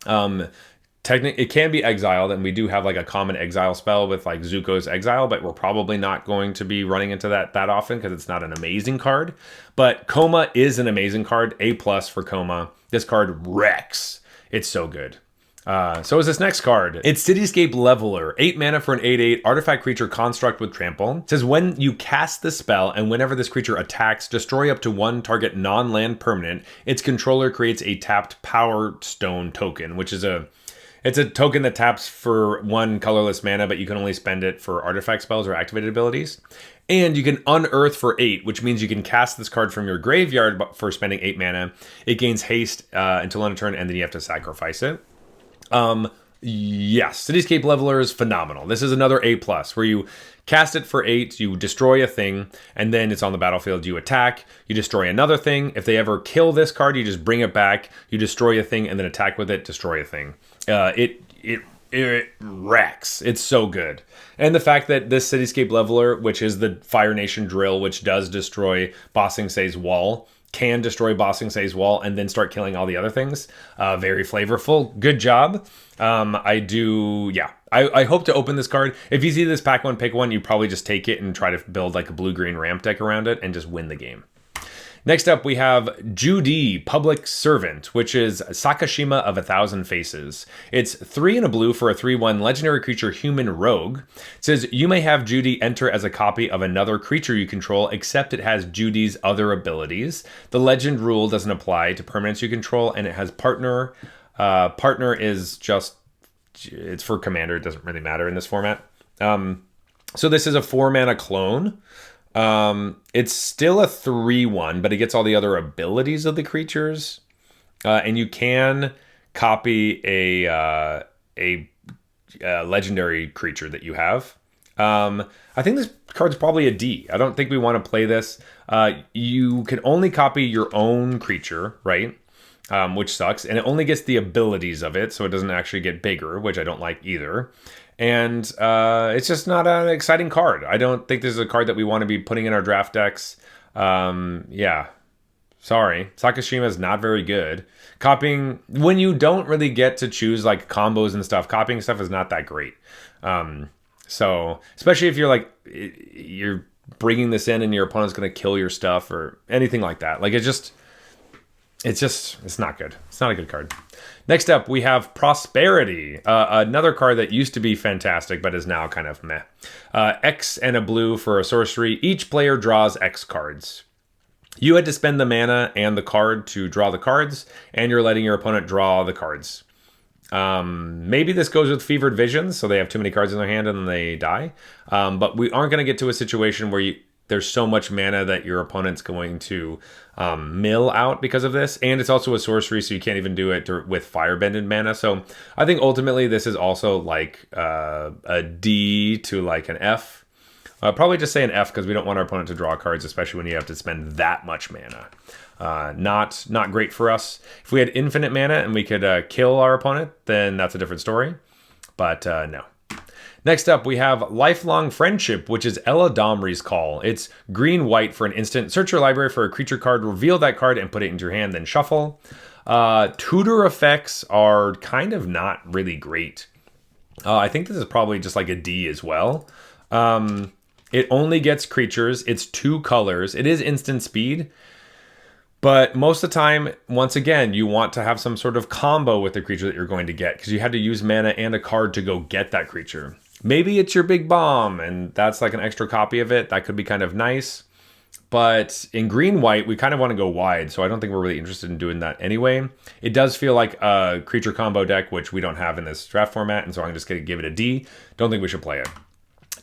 It can be exiled, and we do have like a common exile spell with like Zuko's Exile, but we're probably not going to be running into that often because it's not an amazing card. But Coma is an amazing card. A+ for Coma. This card wrecks. It's so good. So is this next card. It's Cityscape Leveler, 8 mana for an 8/8 artifact creature construct with trample. It says when you cast the spell and whenever this creature attacks, destroy up to 1 target non-land permanent. Its controller creates a tapped Power Stone token, which is it's a token that taps for 1 colorless mana, but you can only spend it for artifact spells or activated abilities. And you can unearth for 8, which means you can cast this card from your graveyard for spending 8 mana. It gains haste until end of turn, and then you have to sacrifice it. Yes, Cityscape Leveler is phenomenal. This is another A+, where you cast it for 8, you destroy a thing, and then it's on the battlefield. You attack, you destroy another thing. If they ever kill this card, you just bring it back, you destroy a thing, and then attack with it, destroy a thing. It wrecks. It's so good. And the fact that this Cityscape Leveler, which is the Fire Nation drill, which does destroy Ba Sing Se's wall, can destroy Ba Sing Se's wall and then start killing all the other things. Very flavorful. Good job. I hope to open this card. If you see this pack one, pick one, you probably just take it and try to build like a blue-green ramp deck around it and just win the game. Next up, we have Judy, Public Servant, which is Sakashima of 1,000 Faces. It's 3 and a blue for a 3/1 legendary creature human rogue. It says you may have Judy enter as a copy of another creature you control, except it has Judy's other abilities. The legend rule doesn't apply to permanents you control, and it has partner. Partner is just, it's for commander. It doesn't really matter in this format. So this is a 4-mana clone. It's still a 3/1, but it gets all the other abilities of the creatures. And you can copy a legendary creature that you have. I think this card's probably a D. I don't think we want to play this. You can only copy your own creature, right? Which sucks. And it only gets the abilities of it, so it doesn't actually get bigger, which I don't like either. And it's just not an exciting card. I don't think this is a card that we want to be putting in our draft decks. Yeah. Sorry. Sakashima is not very good. Copying, when you don't really get to choose like combos and stuff, copying stuff is not that great. So, especially if you're like, you're bringing this in and your opponent's going to kill your stuff or anything like that. Like it's not good. It's not a good card. Next up, we have Prosperity, another card that used to be fantastic, but is now kind of meh. X and a blue for a sorcery. Each player draws X cards. You had to spend the mana and the card to draw the cards, and you're letting your opponent draw the cards. Maybe this goes with Fevered Visions, so they have too many cards in their hand and then they die. But we aren't going to get to a situation where there's so much mana that your opponent's going to mill out because of this. And it's also a sorcery, so you can't even do it with Firebended mana. So I think ultimately this is also like a D to like an F. Probably just say an F because we don't want our opponent to draw cards, especially when you have to spend that much mana. Not great for us. If we had infinite mana and we could kill our opponent, then that's a different story. But no. Next up, we have Lifelong Friendship, which is Ella Domri's Call. It's green-white for an instant. Search your library for a creature card, reveal that card, and put it into your hand, then shuffle. Tutor effects are kind of not really great. I think this is probably just like a D as well. It only gets creatures. It's 2 colors. It is instant speed. But most of the time, once again, you want to have some sort of combo with the creature that you're going to get because you had to use mana and a card to go get that creature. Maybe it's your big bomb and that's like an extra copy of it. That could be kind of nice. But in green-white, we kind of want to go wide, so I don't think we're really interested in doing that anyway. It does feel like a creature combo deck, which we don't have in this draft format, and so I'm just going to give it a D. Don't think we should play it.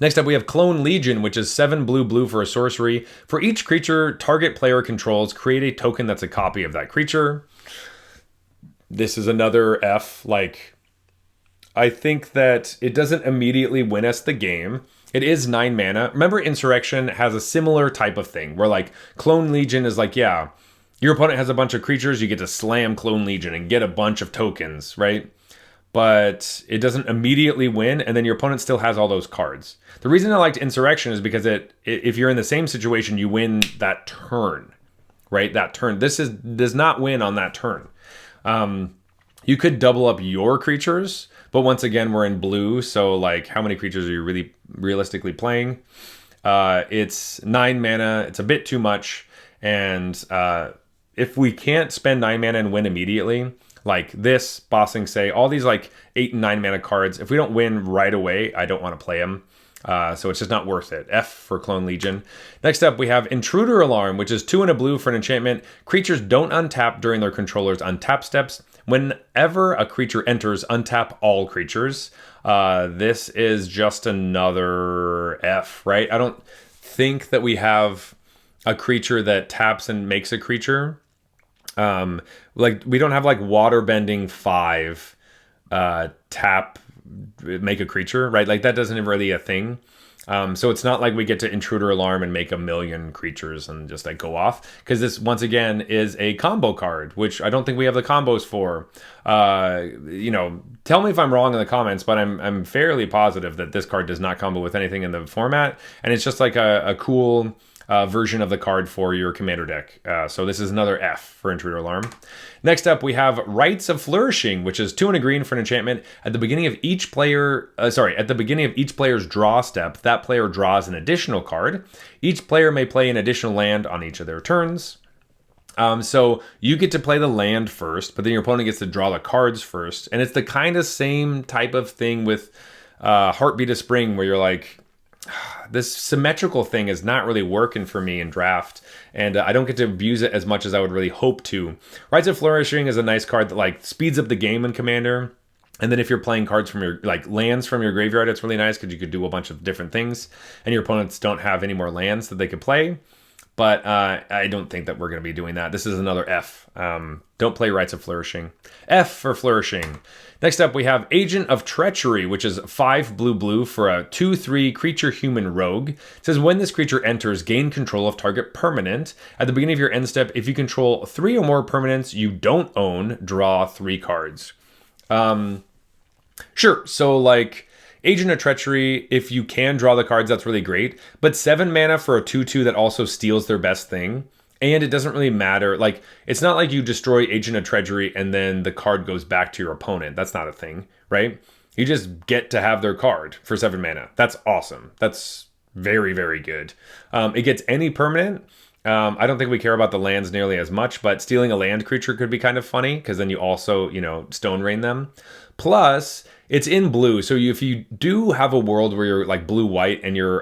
Next up, we have Clone Legion, which is 7 blue for a sorcery. For each creature target player controls, create a token that's a copy of that creature. This is another F. Like, I think that it doesn't immediately win us the game. It is 9 mana. Remember, Insurrection has a similar type of thing, where like Clone Legion is like, yeah, your opponent has a bunch of creatures, you get to slam Clone Legion and get a bunch of tokens, right? But it doesn't immediately win, and then your opponent still has all those cards. The reason I liked Insurrection is because if you're in the same situation, you win that turn, right? That turn. Does not win on that turn. You could double up your creatures, but once again, we're in blue, so like, how many creatures are you really realistically playing? It's 9 mana. It's a bit too much, and if we can't spend 9 mana and win immediately, like this, Bossing Say, all these like 8 and 9 mana cards, if we don't win right away, I don't want to play them. So it's just not worth it. F for Clone Legion. Next up, we have Intruder Alarm, which is 2 and a blue for an enchantment. Creatures don't untap during their controller's untap steps. Whenever a creature enters, untap all creatures. This is just another F, right? I don't think that we have a creature that taps and makes a creature. Like we don't have like Waterbending 5 tap make a creature, right? Like that doesn't really a thing. So it's not like we get to Intruder Alarm and make 1,000,000 creatures and just like go off, because this once again is a combo card, which I don't think we have the combos for. Tell me if I'm wrong in the comments, but I'm fairly positive that this card does not combo with anything in the format, and it's just like a cool version of the card for your commander deck. So this is another F for Intruder Alarm. Next up, we have Rites of Flourishing, which is 2 and a green for an enchantment. At the beginning of each player's draw step, that player draws an additional card. Each player may play an additional land on each of their turns. So you get to play the land first, but then your opponent gets to draw the cards first. And it's the kind of same type of thing with Heartbeat of Spring, where you're like, this symmetrical thing is not really working for me in draft, and I don't get to abuse it as much as I would really hope to. Rites of Flourishing is a nice card that like speeds up the game in Commander, and then if you're playing cards from your like lands from your graveyard, it's really nice because you could do a bunch of different things, and your opponents don't have any more lands that they could play. but I don't think that we're going to be doing that. This is another F. Don't play Rites of Flourishing. F for Flourishing. Next up, we have Agent of Treachery, which is 5 blue for a 2/3 creature human rogue. It says when this creature enters, gain control of target permanent. At the beginning of your end step, if you control 3 or more permanents you don't own, draw 3 cards. Sure, so like Agent of Treachery, if you can draw the cards, that's really great. But 7 mana for a 2/2 that also steals their best thing. And it doesn't really matter. Like, it's not like you destroy Agent of Treachery and then the card goes back to your opponent. That's not a thing, right? You just get to have their card for 7 mana. That's awesome. That's very, very good. It gets any permanent. I don't think we care about the lands nearly as much, but stealing a land creature could be kind of funny because then you also, Stone Rain them. Plus, it's in blue, so if you do have a world where you're like blue-white and you're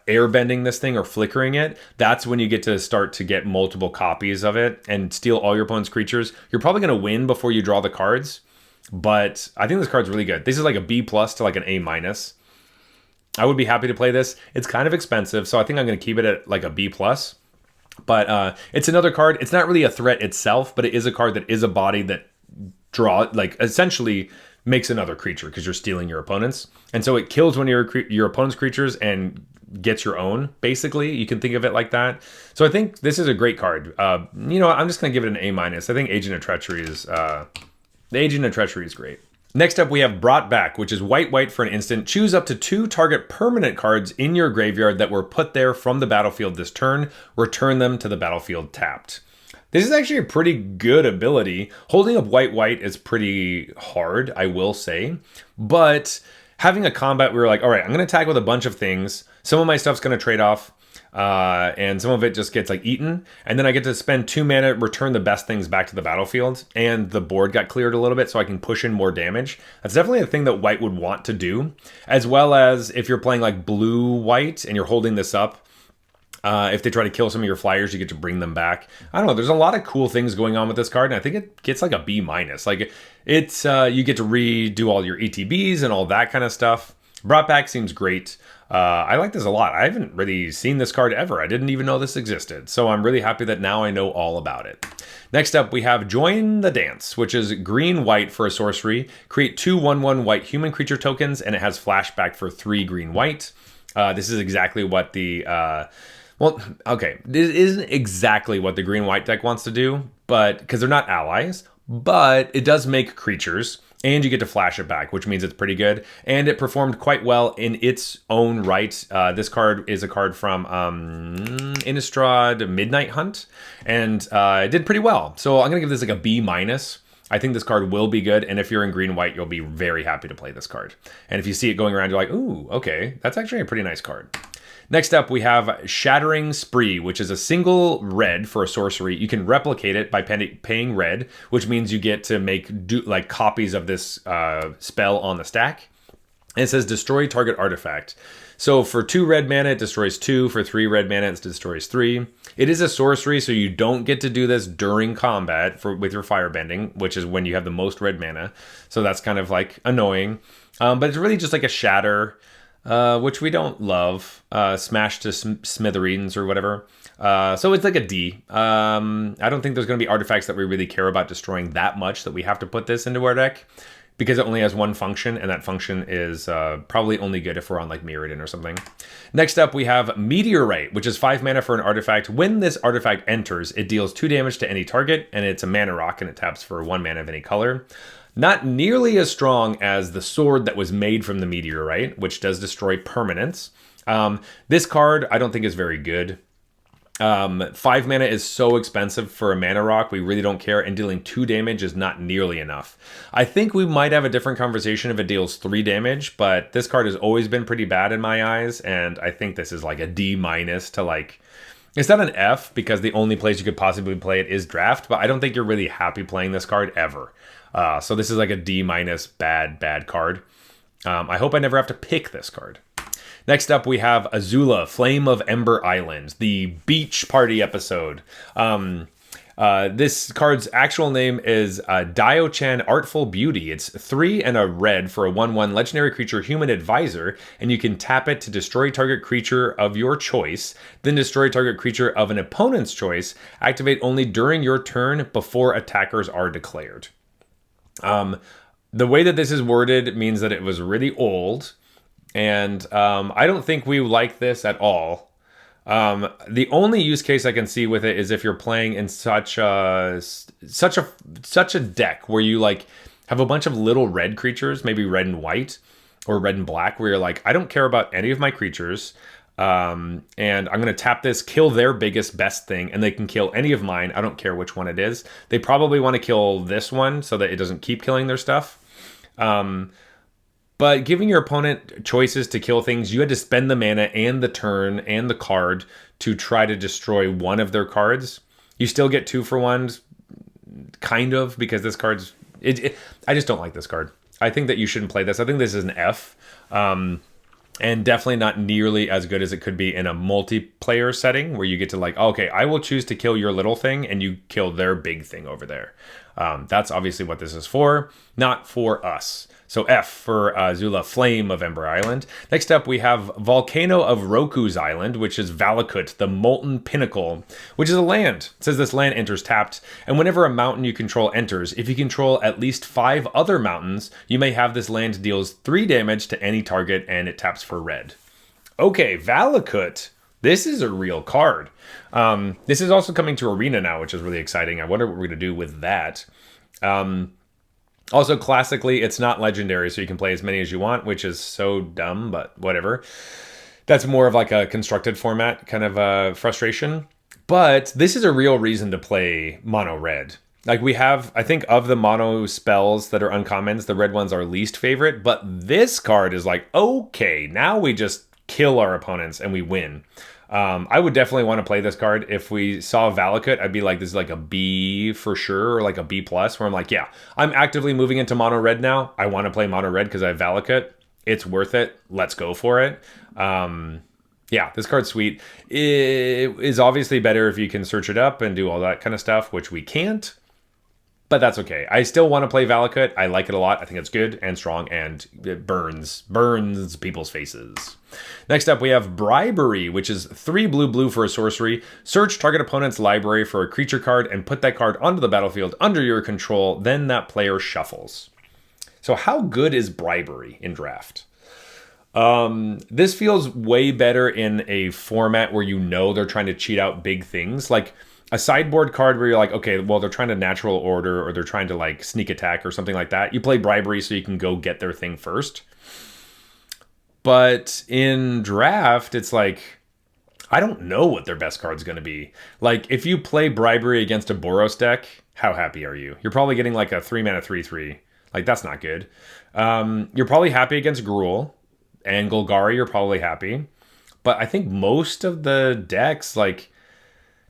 airbending this thing or flickering it, that's when you get to start to get multiple copies of it and steal all your opponent's creatures. You're probably going to win before you draw the cards, but I think this card's really good. This is like a B+ to like an A-. I would be happy to play this. It's kind of expensive, so I think I'm going to keep it at like a B+. But it's another card. It's not really a threat itself, but it is a card that is a body that essentially makes another creature because you're stealing your opponent's. And so it kills one of your opponent's creatures and gets your own, basically. You can think of it like that. So I think this is a great card. I'm just going to give it an A-. I think Agent of Treachery is... the Agent of Treachery is great. Next up, we have Brought Back, which is white for an instant. Choose up to 2 target permanent cards in your graveyard that were put there from the battlefield this turn. Return them to the battlefield tapped. This is actually a pretty good ability. Holding up white is pretty hard, I will say. But having a combat where you're like, all right, I'm going to attack with a bunch of things. Some of my stuff's going to trade off. And some of it just gets like eaten. And then I get to spend 2 mana, return the best things back to the battlefield. And the board got cleared a little bit so I can push in more damage. That's definitely a thing that white would want to do. As well as if you're playing like blue-white and you're holding this up. If they try to kill some of your flyers, you get to bring them back. I don't know. There's a lot of cool things going on with this card, and I think it gets like a B-. Like it's you get to redo all your ETBs and all that kind of stuff. Brought Back seems great. I like this a lot. I haven't really seen this card ever. I didn't even know this existed. So I'm really happy that now I know all about it. Next up, we have Join the Dance, which is green-white for a sorcery. Create 2 1/1 white human creature tokens, and it has flashback for 3 green-white. This is exactly what the... this isn't exactly what the green-white deck wants to do, but because they're not allies, but it does make creatures, and you get to flash it back, which means it's pretty good. And it performed quite well in its own right. This card is a card from Innistrad Midnight Hunt, and it did pretty well. So I'm going to give this like a B-. I think this card will be good, and if you're in green-white, you'll be very happy to play this card. And if you see it going around, you're like, ooh, okay, that's actually a pretty nice card. Next up, we have Shattering Spree, which is a single red for a sorcery. You can replicate it by paying red, which means you get to make copies of this spell on the stack. And it says destroy target artifact. So for 2 red mana, it destroys 2. For 3 red mana, it destroys 3. It is a sorcery, so you don't get to do this during combat with your firebending, which is when you have the most red mana. So that's kind of like annoying. But it's really just like a shatter, which we don't love. Smash to smithereens or whatever. So it's like a D. I don't think there's going to be artifacts that we really care about destroying that much that we have to put this into our deck, because it only has one function, and that function is probably only good if we're on like Mirrodin or something. Next up, we have Meteorite, which is 5 mana for an artifact. When this artifact enters, it deals 2 damage to any target, and it's a mana rock, and it taps for 1 mana of any color. Not nearly as strong as the sword that was made from the Meteorite, which does destroy permanents. This card I don't think is very good. 5 mana is so expensive for a mana rock, we really don't care, and dealing 2 damage is not nearly enough. I think we might have a different conversation if it deals 3 damage, but this card has always been pretty bad in my eyes, and I think this is like a D- to like... It's not an F, because the only place you could possibly play it is draft, but I don't think you're really happy playing this card ever. So this is like a D- bad card. I hope I never have to pick this card. Next up, we have Azula, Flame of Ember Island, the beach party episode. This card's actual name is Dio-chan Artful Beauty. It's 3 and a red for a 1/1 legendary creature human advisor, and you can tap it to destroy target creature of your choice, then destroy target creature of an opponent's choice. Activate only during your turn before attackers are declared. The way that this is worded means that it was really old, and I don't think we like this at all. The only use case I can see with it is if you're playing in such a deck where you like have a bunch of little red creatures, maybe red and white or red and black, where you're like, I don't care about any of my creatures, and I'm gonna tap this, kill their biggest best thing, and they can kill any of mine. I don't care which one it is. They probably want to kill this one so that it doesn't keep killing their stuff. But giving your opponent choices to kill things, you had to spend the mana and the turn and the card to try to destroy one of their cards. You still get 2 for 1s, kind of, because this card's... I just don't like this card. I think that you shouldn't play this. I think this is an F. And definitely not nearly as good as it could be in a multiplayer setting where you get to like, okay, I will choose to kill your little thing and you kill their big thing over there. That's obviously what this is for, not for us. So F for Zula, Flame of Ember Island. Next up, we have Volcano of Roku's Island, which is Valakut, the Molten Pinnacle, which is a land. It says this land enters tapped, and whenever a mountain you control enters, if you control at least 5 other mountains, you may have this land deals 3 damage to any target, and it taps for red. Okay, Valakut. This is a real card. This is also coming to Arena now, which is really exciting. I wonder what we're going to do with that. Also, classically, it's not legendary, so you can play as many as you want, which is so dumb, but whatever. That's more of like a constructed format kind of frustration. But this is a real reason to play mono red. Like we have, I think of the mono spells that are uncommons, the red ones are least favorite, but this card is like, okay, now we just kill our opponents and we win. I would definitely want to play this card. If we saw Valakut, I'd be like, this is like a B for sure, or like a B+, where I'm like, yeah, I'm actively moving into mono red now. I want to play mono red because I have Valakut. It's worth it. Let's go for it. Yeah, this card's sweet. It is obviously better if you can search it up and do all that kind of stuff, which we can't. But that's okay. I still want to play Valakut. I like it a lot. I think it's good and strong, and it burns people's faces. Next up, we have Bribery, which is 3 blue for a sorcery. Search target opponent's library for a creature card and put that card onto the battlefield under your control. Then that player shuffles. So how good is Bribery in Draft? This feels way better in a format where you know they're trying to cheat out big things. Like a sideboard card where you're like, okay, well, they're trying to natural order or they're trying to like sneak attack or something like that. You play Bribery so you can go get their thing first. But in Draft, it's like, I don't know what their best card's going to be. Like, if you play Bribery against a Boros deck, how happy are you? You're probably getting like a 3-mana 3/3. Like, that's not good. You're probably happy against Gruul. And Golgari, you're probably happy. But I think most of the decks, like,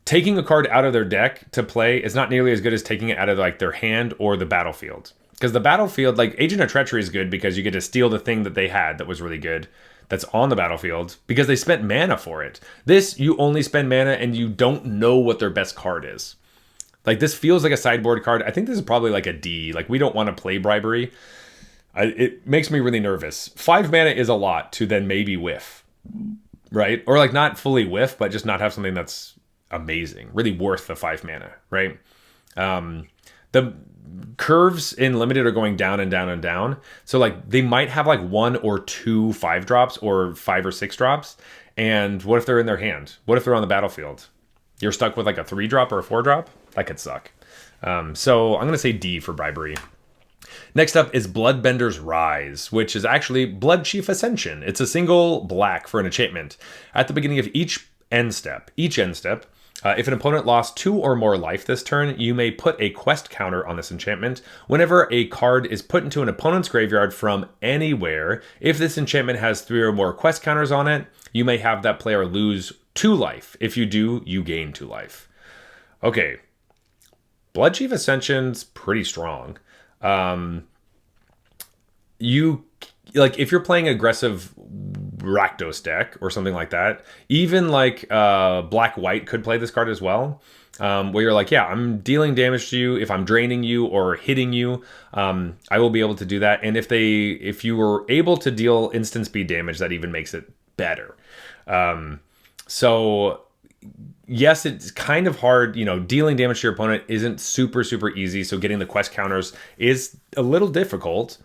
taking a card out of their deck to play is not nearly as good as taking it out of like their hand or the battlefield. Because the battlefield, like Agent of Treachery is good because you get to steal the thing that they had that was really good that's on the battlefield because they spent mana for it. This, you only spend mana and you don't know what their best card is. Like this feels like a sideboard card. I think this is probably like a D. Like we don't want to play Bribery. It makes me really nervous. 5 mana is a lot to then maybe whiff, right? Or like not fully whiff, but just not have something that's amazing, really worth the 5 mana, right? The curves in limited are going down and down and down. So like they might have like 1 or 2 5-drops or 5 or 6 drops. And what if they're in their hand? What if they're on the battlefield? You're stuck with like a 3-drop or a 4-drop? That could suck. So I'm going to say D for Bribery. Next up is Bloodbender's Rise, which is actually Blood Chief Ascension. It's a single black for an enchantment. At the beginning of each end step, if an opponent lost 2 or more life this turn, you may put a quest counter on this enchantment. Whenever a card is put into an opponent's graveyard from anywhere, if this enchantment has 3 or more quest counters on it, you may have that player lose 2 life. If you do, you gain 2 life. Okay. Blood Chief Ascension's pretty strong. If you're playing aggressive Rakdos deck or something like that, even like Black-White could play this card as well. where you're like, yeah, I'm dealing damage to you. If I'm draining you or hitting you, I will be able to do that. And if you were able to deal instant speed damage, that even makes it better. So yes, it's kind of hard. Dealing damage to your opponent isn't super, super easy. So getting the quest counters is a little difficult,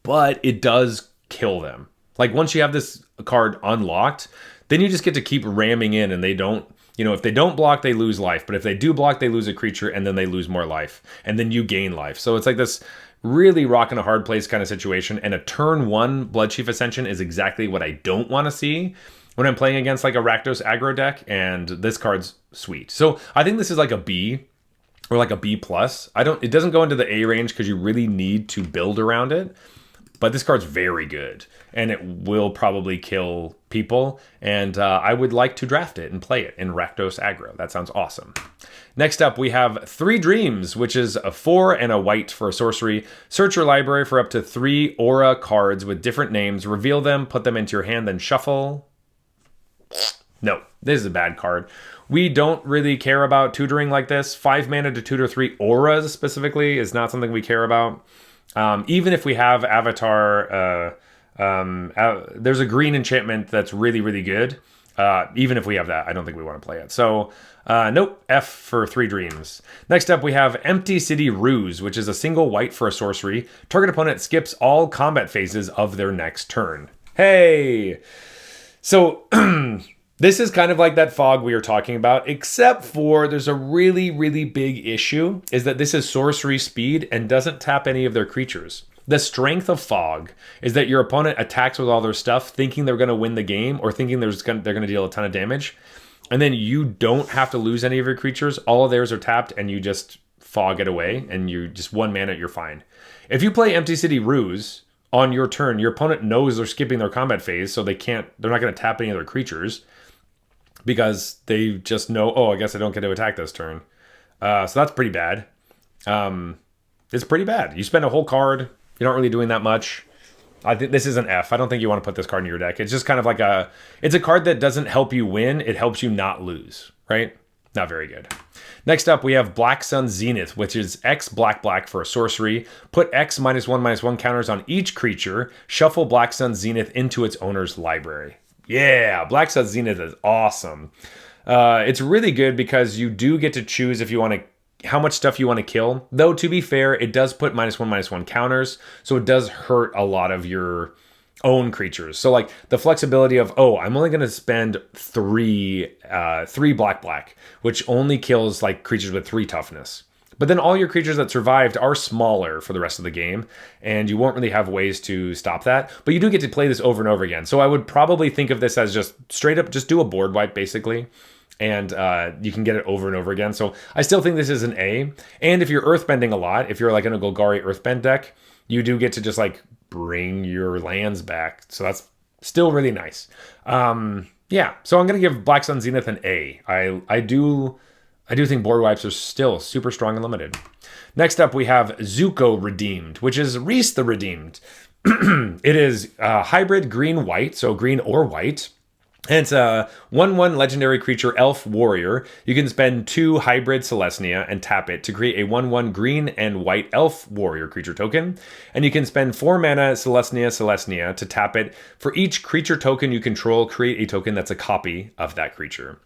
but it does kill them. Like once you have this card unlocked, then you just get to keep ramming in, and they don't, if they don't block, they lose life. But if they do block, they lose a creature, and then they lose more life. And then you gain life. So it's like this really rock in a hard place kind of situation. And a turn 1 Bloodchief Ascension is exactly what I don't want to see when I'm playing against like a Rakdos aggro deck, and this card's sweet. So I think this is like a B or like a B+. It doesn't go into the A range because you really need to build around it. But this card's very good, and it will probably kill people, and I would like to draft it and play it in Rakdos aggro. That sounds awesome. Next up, we have 3 Dreams, which is a 4 and a white for a sorcery. Search your library for up to 3 aura cards with different names. Reveal them, put them into your hand, then shuffle. No, this is a bad card. We don't really care about tutoring like this. 5 mana to tutor 3 auras specifically is not something we care about. Even if we have Avatar, there's a green enchantment that's really, really good. Even if we have that, I don't think we want to play it. So, nope, F for 3 Dreams. Next up, we have Empty City Ruse, which is a single white for a sorcery. Target opponent skips all combat phases of their next turn. Hey! So, this is kind of like that fog we were talking about, except for there's a really, really big issue, is that this is sorcery speed and doesn't tap any of their creatures. The strength of fog is that your opponent attacks with all their stuff, thinking they're going to win the game or thinking they're going to deal a ton of damage. And then you don't have to lose any of your creatures. All of theirs are tapped, and you just fog it away, and you just 1 mana, you're fine. If you play Empty City Ruse on your turn, your opponent knows they're skipping their combat phase, so they're not going to tap any of their creatures, because they just know, oh, I guess I don't get to attack this turn. So that's pretty bad. It's pretty bad. You spend a whole card. You're not really doing that much. I think this is an F. I don't think you want to put this card in your deck. It's just kind of like it's a card that doesn't help you win. It helps you not lose, right? Not very good. Next up, we have Black Sun Zenith, which is X black for a sorcery. Put X -1/-1 counters on each creature. Shuffle Black Sun Zenith into its owner's library. Yeah, Black Sun Zenith is awesome. It's really good because you do get to choose if you want to, how much stuff you want to kill. Though, to be fair, it does put -1/-1 counters, so it does hurt a lot of your own creatures. So like the flexibility of, oh, I'm only going to spend 3 black, which only kills like creatures with 3 toughness. But then all your creatures that survived are smaller for the rest of the game, and you won't really have ways to stop that. But you do get to play this over and over again. So I would probably think of this as just straight up, just do a board wipe, basically. And you can get it over and over again. So I still think this is an A. And if you're earthbending a lot, if you're like in a Golgari earthbend deck, you do get to just like bring your lands back. So that's still really nice. Yeah, so I'm going to give Black Sun Zenith an A. I do think board wipes are still super strong and limited. Next up, we have Zuko Redeemed, which is Reese the Redeemed. It is hybrid green-white, so green or white. And it's a 1/1 legendary creature, Elf Warrior. You can spend 2 hybrid Celestia and tap it to create a 1/1 green and white Elf Warrior creature token. And you can spend 4 mana Celestia to tap it. For each creature token you control, create a token that's a copy of that creature.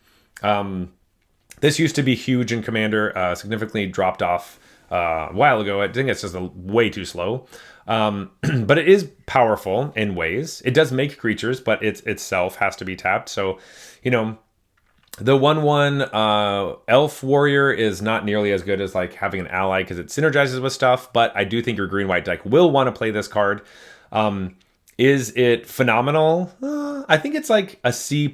This used to be huge in Commander, significantly dropped off a while ago. I think it's just way too slow. But it is powerful in ways. It does make creatures, but it itself has to be tapped. So, the 1/1 Elf Warrior is not nearly as good as like having an ally because it synergizes with stuff. But I do think your green-white deck will want to play this card. Is it phenomenal? I think it's like a C+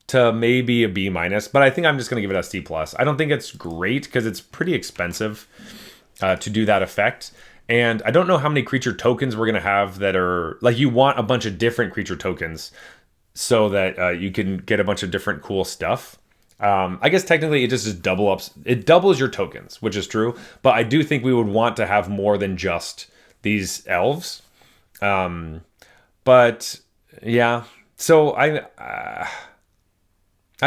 to maybe a B-, but I think I'm just going to give it a C+. I don't think it's great because it's pretty expensive to do that effect. And I don't know how many creature tokens we're going to have that are, like, you want a bunch of different creature tokens so that you can get a bunch of different cool stuff. I guess technically it just doubles your tokens, which is true. But I do think we would want to have more than just these elves. But yeah, so I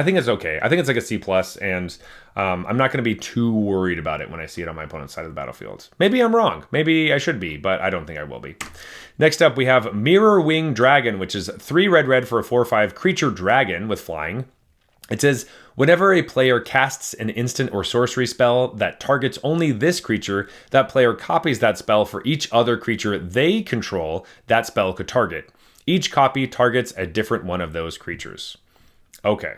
think it's okay. I think it's like a C+, and I'm not going to be too worried about it when I see it on my opponent's side of the battlefield. Maybe I'm wrong. Maybe I should be, but I don't think I will be. Next up, we have Mirror Wing Dragon, which is 3 red for a 4/5 creature dragon with flying. It says, whenever a player casts an instant or sorcery spell that targets only this creature, that player copies that spell for each other creature they control that spell could target. Each copy targets a different one of those creatures. Okay,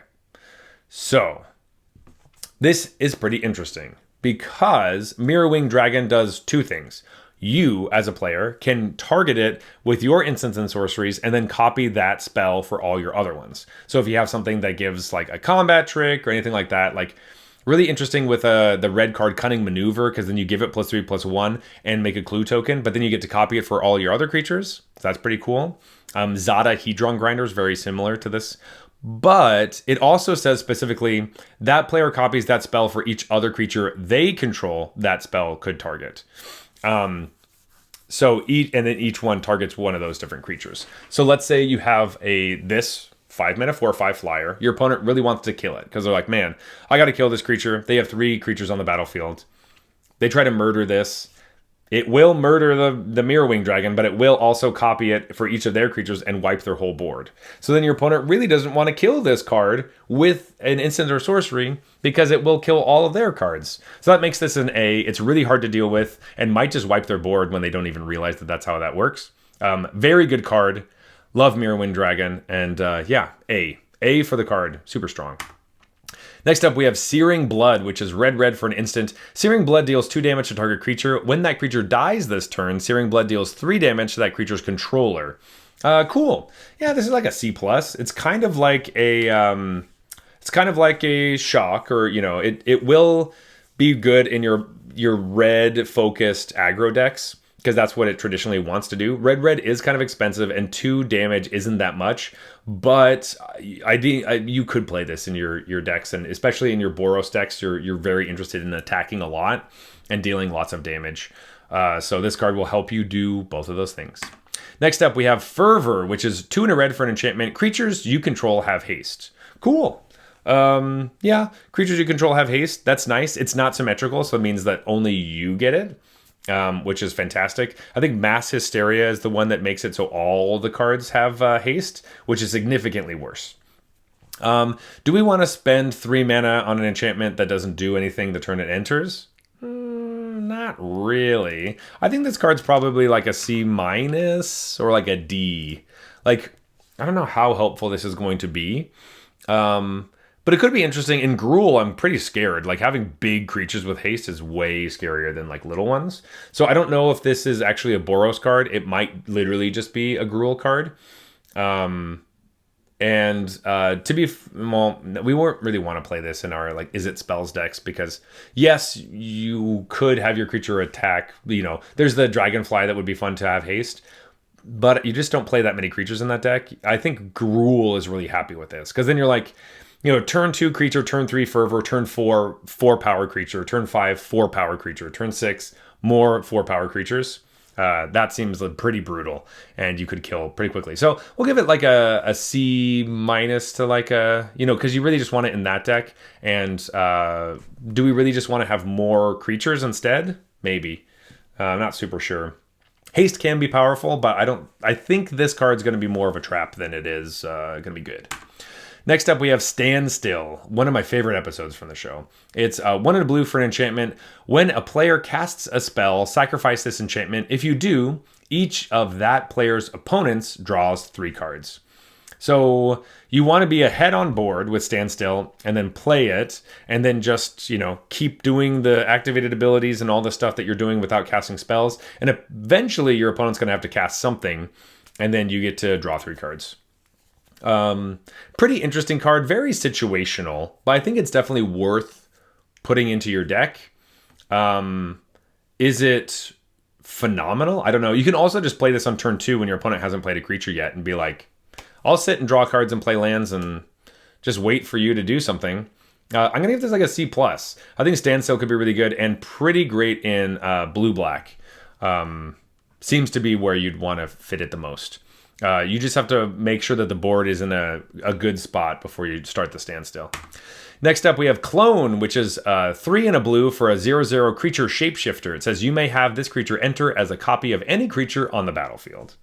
so this is pretty interesting because Mirror Wing Dragon does 2 things. You, as a player, can target it with your instants and sorceries and then copy that spell for all your other ones. So if you have something that gives like a combat trick or anything like that, like really interesting with the red card Cunning Maneuver, because then you give it +3/+1 and make a clue token, but then you get to copy it for all your other creatures. So that's pretty cool. Zada Hedron Grinder is very similar to this. But it also says specifically that player copies that spell for each other creature they control that spell could target. So each one targets one of those different creatures. So let's say you have this 5-mana 4/5 flyer. Your opponent really wants to kill it because they're like, man, I got to kill this creature. They have 3 creatures on the battlefield. They try to murder this. It will murder the Mirror Wing Dragon, but it will also copy it for each of their creatures and wipe their whole board. So then your opponent really doesn't want to kill this card with an instant or sorcery because it will kill all of their cards. So that makes this an A. It's really hard to deal with and might just wipe their board when they don't even realize that that's how that works. Very good card. Love Mirror Wing Dragon. And yeah, A. A for the card. Super strong. Next up, we have Searing Blood, which is red for an instant. Searing Blood deals 2 damage to target creature. When that creature dies this turn, Searing Blood deals 3 damage to that creature's controller. Cool. Yeah, this is like a C+. It's kind of like a shock, or it will be good in your red focused aggro decks, because that's what it traditionally wants to do. Red is kind of expensive, and 2 damage isn't that much, but you could play this in your decks, and especially in your Boros decks, you're very interested in attacking a lot and dealing lots of damage. So this card will help you do both of those things. Next up, we have Fervor, which is 2 and a red for an enchantment. Creatures you control have haste. Cool. Yeah, creatures you control have haste. That's nice. It's not symmetrical, so it means that only you get it. Which is fantastic. I think Mass Hysteria is the one that makes it so all the cards have haste, which is significantly worse. Do we want to spend 3 mana on an enchantment that doesn't do anything the turn it enters? Not really. I think this card's probably like a C- or like a D. Like, I don't know how helpful this is going to be. But it could be interesting. In Gruul, I'm pretty scared. Like, having big creatures with haste is way scarier than like little ones. So I don't know if this is actually a Boros card. It might literally just be a Gruul card. We won't really want to play this in our Is It Spells decks, because yes, you could have your creature attack. There's the Dragonfly that would be fun to have haste, but you just don't play that many creatures in that deck. I think Gruul is really happy with this, because then you're like, turn 2 creature, turn 3 Fervor, turn 4 power creature, turn 5 4 power creature, turn 6 more 4 power creatures. That seems pretty brutal, and you could kill pretty quickly. So we'll give it like a C- to like a, because you really just want it in that deck. And do we really just want to have more creatures instead? Maybe. I'm not super sure. Haste can be powerful, but I think this card's going to be more of a trap than it is going to be good. Next up, we have Standstill, one of my favorite episodes from the show. It's 1 and a blue for an enchantment. When a player casts a spell, sacrifice this enchantment. If you do, each of that player's opponents draws 3 cards. So you want to be ahead on board with Standstill and then play it, and then just, keep doing the activated abilities and all the stuff that you're doing without casting spells. And eventually your opponent's going to have to cast something, and then you get to draw 3 cards. Pretty interesting card, very situational, but I think it's definitely worth putting into your deck. Is it phenomenal? I don't know. You can also just play this on turn 2 when your opponent hasn't played a creature yet and be like, I'll sit and draw cards and play lands and just wait for you to do something. I'm going to give this like a C+. I think Standstill could be really good and pretty great in blue-black. Seems to be where you'd want to fit it the most. You just have to make sure that the board is in a good spot before you start the Standstill. Next up, we have Clone, which is 3 and a blue for a 0/0 creature shapeshifter. It says you may have this creature enter as a copy of any creature on the battlefield.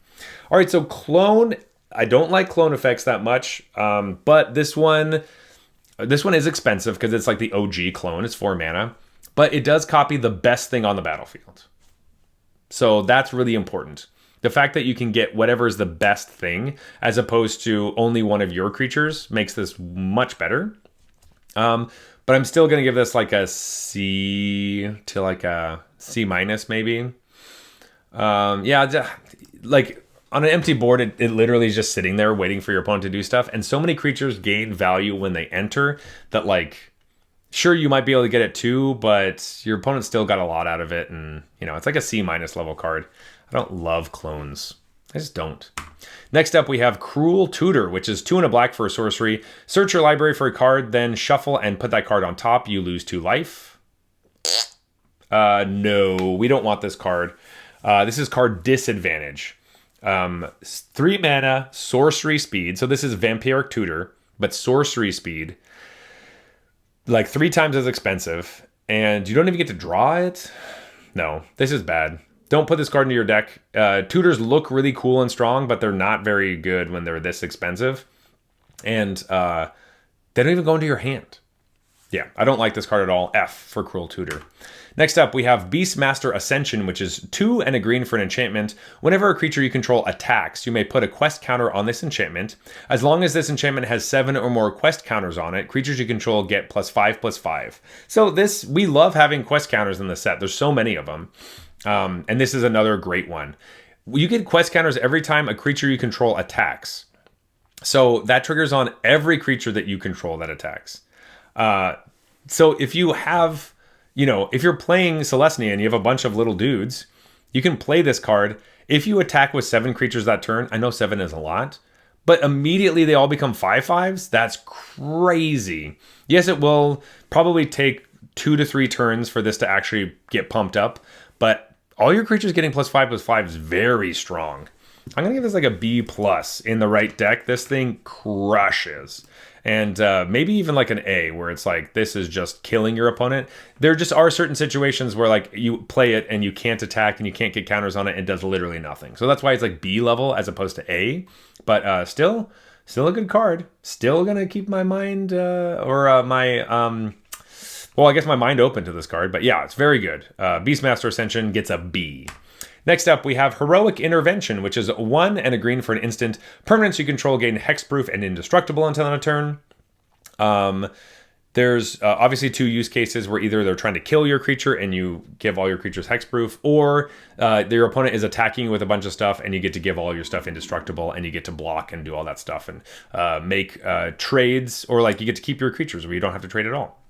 All right, so Clone, I don't like Clone effects that much, but this one is expensive because it's like the OG Clone. It's 4 mana, but it does copy the best thing on the battlefield. So that's really important. The fact that you can get whatever is the best thing as opposed to only one of your creatures makes this much better. But I'm still going to give this like a C to like a C minus maybe. Yeah, like on an empty board, it literally is just sitting there waiting for your opponent to do stuff. And so many creatures gain value when they enter that, like, sure, you might be able to get it too, but your opponent still got a lot out of it. And, you know, it's like a C minus level card. I don't love clones. I just don't. Next up, we have Cruel Tutor, which is 2 and a black for a sorcery. Search your library for a card, then shuffle and put that card on top. You lose 2 life. No, we don't want this card. This is card Disadvantage. 3 mana, sorcery speed. So this is Vampiric Tutor, but sorcery speed. Like 3 times as expensive. And you don't even get to draw it? No, this is bad. Don't put this card into your deck. Tutors look really cool and strong, but they're not very good when they're this expensive. And they don't even go into your hand. Yeah, I don't like this card at all. F for Cruel Tutor. Next up, we have Beastmaster Ascension, which is 2 and a green for an enchantment. Whenever a creature you control attacks, you may put a quest counter on this enchantment. As long as this enchantment has 7 or more quest counters on it, creatures you control get +5/+5. So this, we love having quest counters in the set. There's so many of them. And this is another great one. You get quest counters every time a creature you control attacks. So that triggers on every creature that you control that attacks. So if you have, you know, if you're playing Celestia and you have a bunch of little dudes, you can play this card. If you attack with 7 creatures that turn, I know 7 is a lot, but immediately they all become 5/5s. That's crazy. Yes, it will probably take 2 to 3 turns for this to actually get pumped up, but all your creatures getting +5/+5 is very strong. I'm going to give this like a B+ in the right deck. This thing crushes. And maybe even like an A, where it's like, this is just killing your opponent. There just are certain situations where like you play it and you can't attack and you can't get counters on it and it does literally nothing. So that's why it's like B level as opposed to A. But still a good card. Still going to keep my mind well, I guess my mind open to this card. But yeah, it's very good. Beastmaster Ascension gets a B. Next up, we have Heroic Intervention, which is 1 and a green for an instant. Permanents you control gain hexproof and indestructible until end of turn. There's obviously 2 use cases where either they're trying to kill your creature and you give all your creatures hexproof, or your opponent is attacking you with a bunch of stuff and you get to give all your stuff indestructible and you get to block and do all that stuff and make trades, or like you get to keep your creatures where you don't have to trade at all.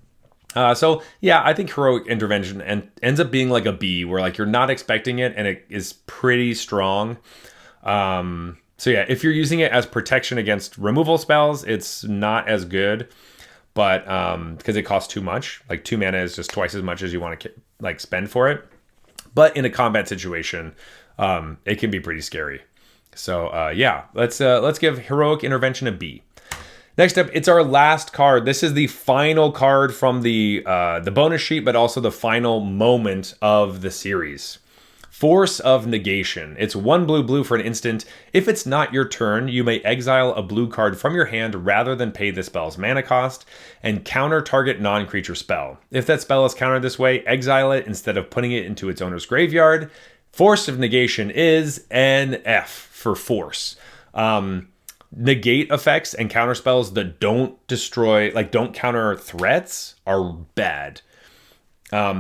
So yeah, I think Heroic Intervention ends up being like a B, where like you're not expecting it and it is pretty strong. So yeah, if you're using it as protection against removal spells, it's not as good, but because it costs too much. Like 2 mana is just twice as much as you want to like spend for it. But in a combat situation, it can be pretty scary. So yeah, let's give Heroic Intervention a B. Next up, it's our last card. This is the final card from the bonus sheet, but also the final moment of the series. Force of Negation. It's 1 blue for an instant. If it's not your turn, you may exile a blue card from your hand rather than pay the spell's mana cost, and counter target non-creature spell. If that spell is countered this way, exile it instead of putting it into its owner's graveyard. Force of Negation is an F for Force. Negate effects and counter spells that don't destroy, like don't counter threats, are bad.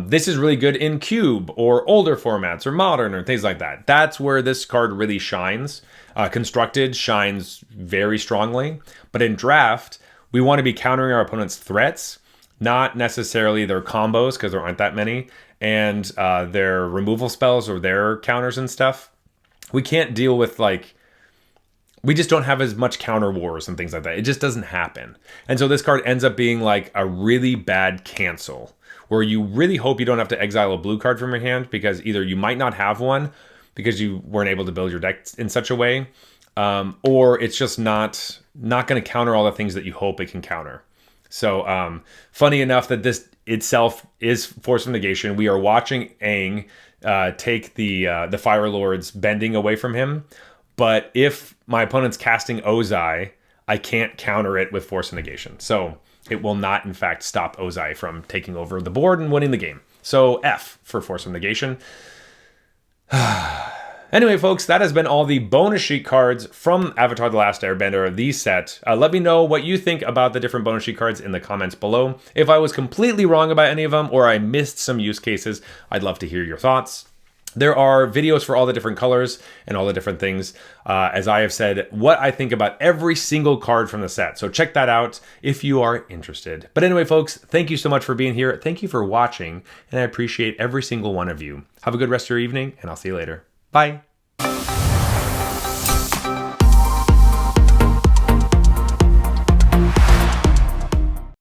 This is really good in Cube or older formats or Modern or things like that. That's where this card really shines. Constructed shines very strongly, but in Draft, we want to be countering our opponent's threats, not necessarily their combos, because there aren't that many, and their removal spells or their counters and stuff. We can't deal with like, we just don't have as much counter wars and things like that. It just doesn't happen. And so this card ends up being like a really bad cancel, where you really hope you don't have to exile a blue card from your hand, because either you might not have one because you weren't able to build your deck in such a way, or it's just not going to counter all the things that you hope it can counter. So funny enough that this itself is Force of Negation. We are watching Aang take the Fire Lord's bending away from him. But if my opponent's casting Ozai, I can't counter it with Force of Negation. So it will not, in fact, stop Ozai from taking over the board and winning the game. So F for Force of Negation. Anyway, folks, that has been all the bonus sheet cards from Avatar: The Last Airbender, the set. Let me know what you think about the different bonus sheet cards in the comments below. If I was completely wrong about any of them or I missed some use cases, I'd love to hear your thoughts. There are videos for all the different colors and all the different things. As I have said, what I think about every single card from the set. So check that out if you are interested. But anyway, folks, thank you so much for being here. Thank you for watching, and I appreciate every single one of you. Have a good rest of your evening, and I'll see you later. Bye.